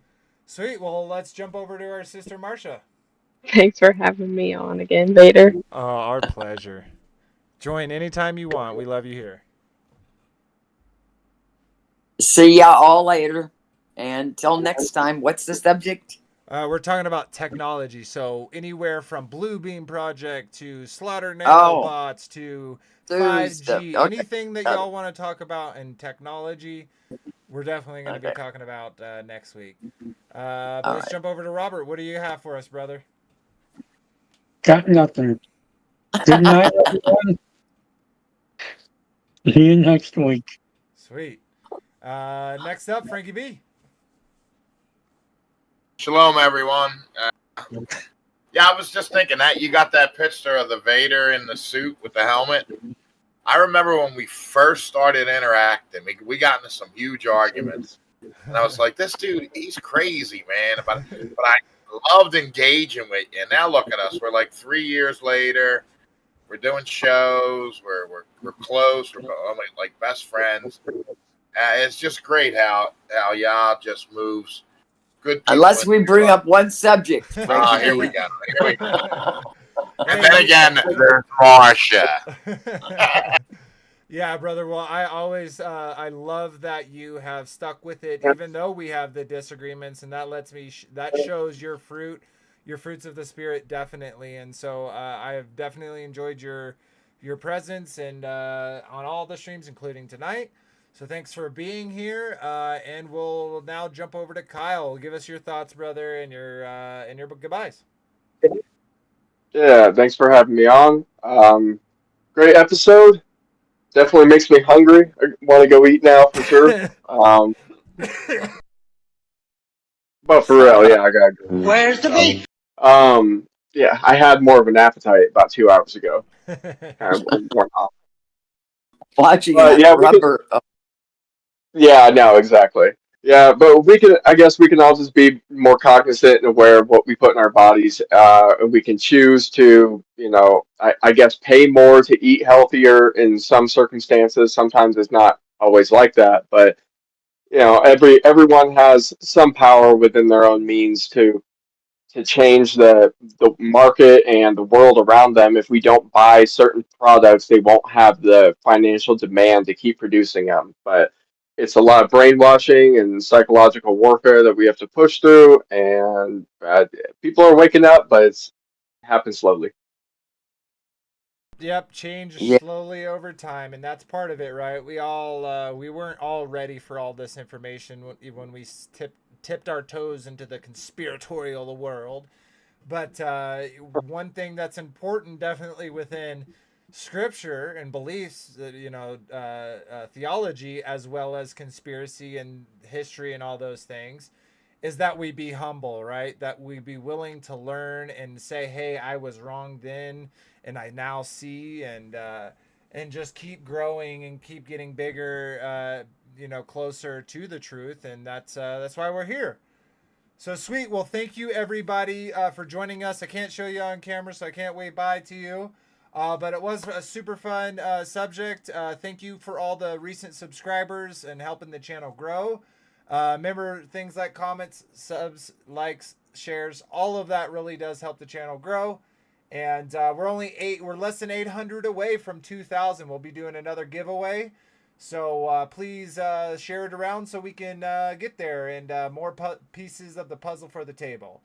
Sweet. Well, let's jump over to our sister Marcia. Thanks for having me on again, Vader. Our pleasure. Join anytime you want. We love you here. See ya all later. And till next time, what's the subject? We're talking about technology. So anywhere from Blue Beam Project to Slaughter Nanobots to 5G, anything that y'all want to talk about in technology, we're definitely going to be talking about next week. Let's jump over to Robert. What do you have for us, brother? Got nothing. Good night, everyone. See you next week. Sweet. Next up, Frankie B. Shalom, everyone. Yeah, I was just thinking that you got that picture of the Vader in the suit with the helmet. I remember when we first started interacting, we got into some huge arguments. And I was like, this dude, he's crazy, man. But I loved engaging with you. And now look at us. We're 3 years later. We're doing shows. We're close. We're like best friends. It's just great how y'all just moves. Good. Unless we bring up one subject. Here we go. And then again, there's Marcia. Yeah, brother. Well, I always I love that you have stuck with it, even though we have the disagreements, and that lets me that shows your fruit. your fruits of the spirit, definitely. And so I have definitely enjoyed your presence and on all the streams, including tonight. So thanks for being here, and we'll now jump over to Kyle. Give us your thoughts, brother, and your goodbyes. Yeah, thanks for having me on. Great episode. Definitely makes me hungry. I want to go eat now for sure. But for real, yeah, I gotta go. Where's the beef? Yeah, I had more of an appetite about 2 hours ago. Kind of worn off. Watching But that yeah, we could. rubber. Yeah, no, exactly. Yeah, but we can. I guess we can all just be more cognizant and aware of what we put in our bodies, and we can choose to, I guess, pay more to eat healthier in some circumstances. Sometimes it's not always like that, but everyone has some power within their own means to change the market and the world around them. If we don't buy certain products, they won't have the financial demand to keep producing them. But it's a lot of brainwashing and psychological warfare that we have to push through, and people are waking up, but it happens slowly. Yep, change Yeah. slowly over time, and that's part of it, right? We weren't all ready for all this information when we tipped our toes into the conspiratorial world. But one thing that's important, definitely within scripture and beliefs, theology as well as conspiracy and history and all those things, is that we be humble, right? That we be willing to learn and say, "Hey, I was wrong then, and I now see," and just keep growing and keep getting bigger, closer to the truth, and that's why we're here. So sweet. Well, thank you everybody for joining us. I can't show you on camera, so I can't wave bye to you. But it was a super fun subject. Thank you for all the recent subscribers and helping the channel grow. Remember, things like comments, subs, likes, shares, all of that really does help the channel grow. And we're less than 800 away from 2,000. We'll be doing another giveaway. So please share it around so we can get there and more pieces of the puzzle for the table.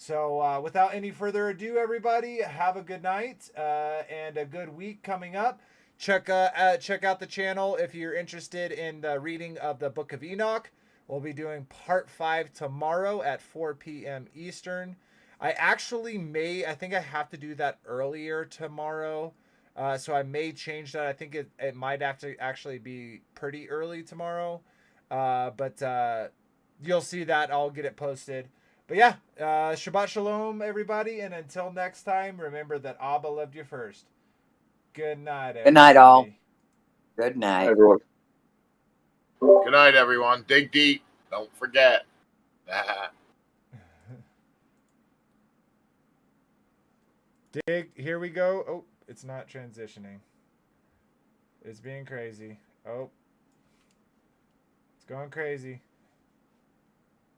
So without any further ado, everybody, have a good night and a good week coming up. Check out the channel if you're interested in the reading of the Book of Enoch. We'll be doing part 5 tomorrow at 4 p.m. Eastern. I think I have to do that earlier tomorrow. So I may change that. I think it might have to actually be pretty early tomorrow. But you'll see that. I'll get it posted. But yeah, Shabbat Shalom, everybody. And until next time, remember that Abba loved you first. Good night, everybody. Good night, all. Good night. Hi, everyone. Good night, everyone. Dig deep. Don't forget. Dig. Here we go. Oh, it's not transitioning. It's being crazy. Oh. It's going crazy.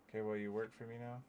Okay, will you work for me now?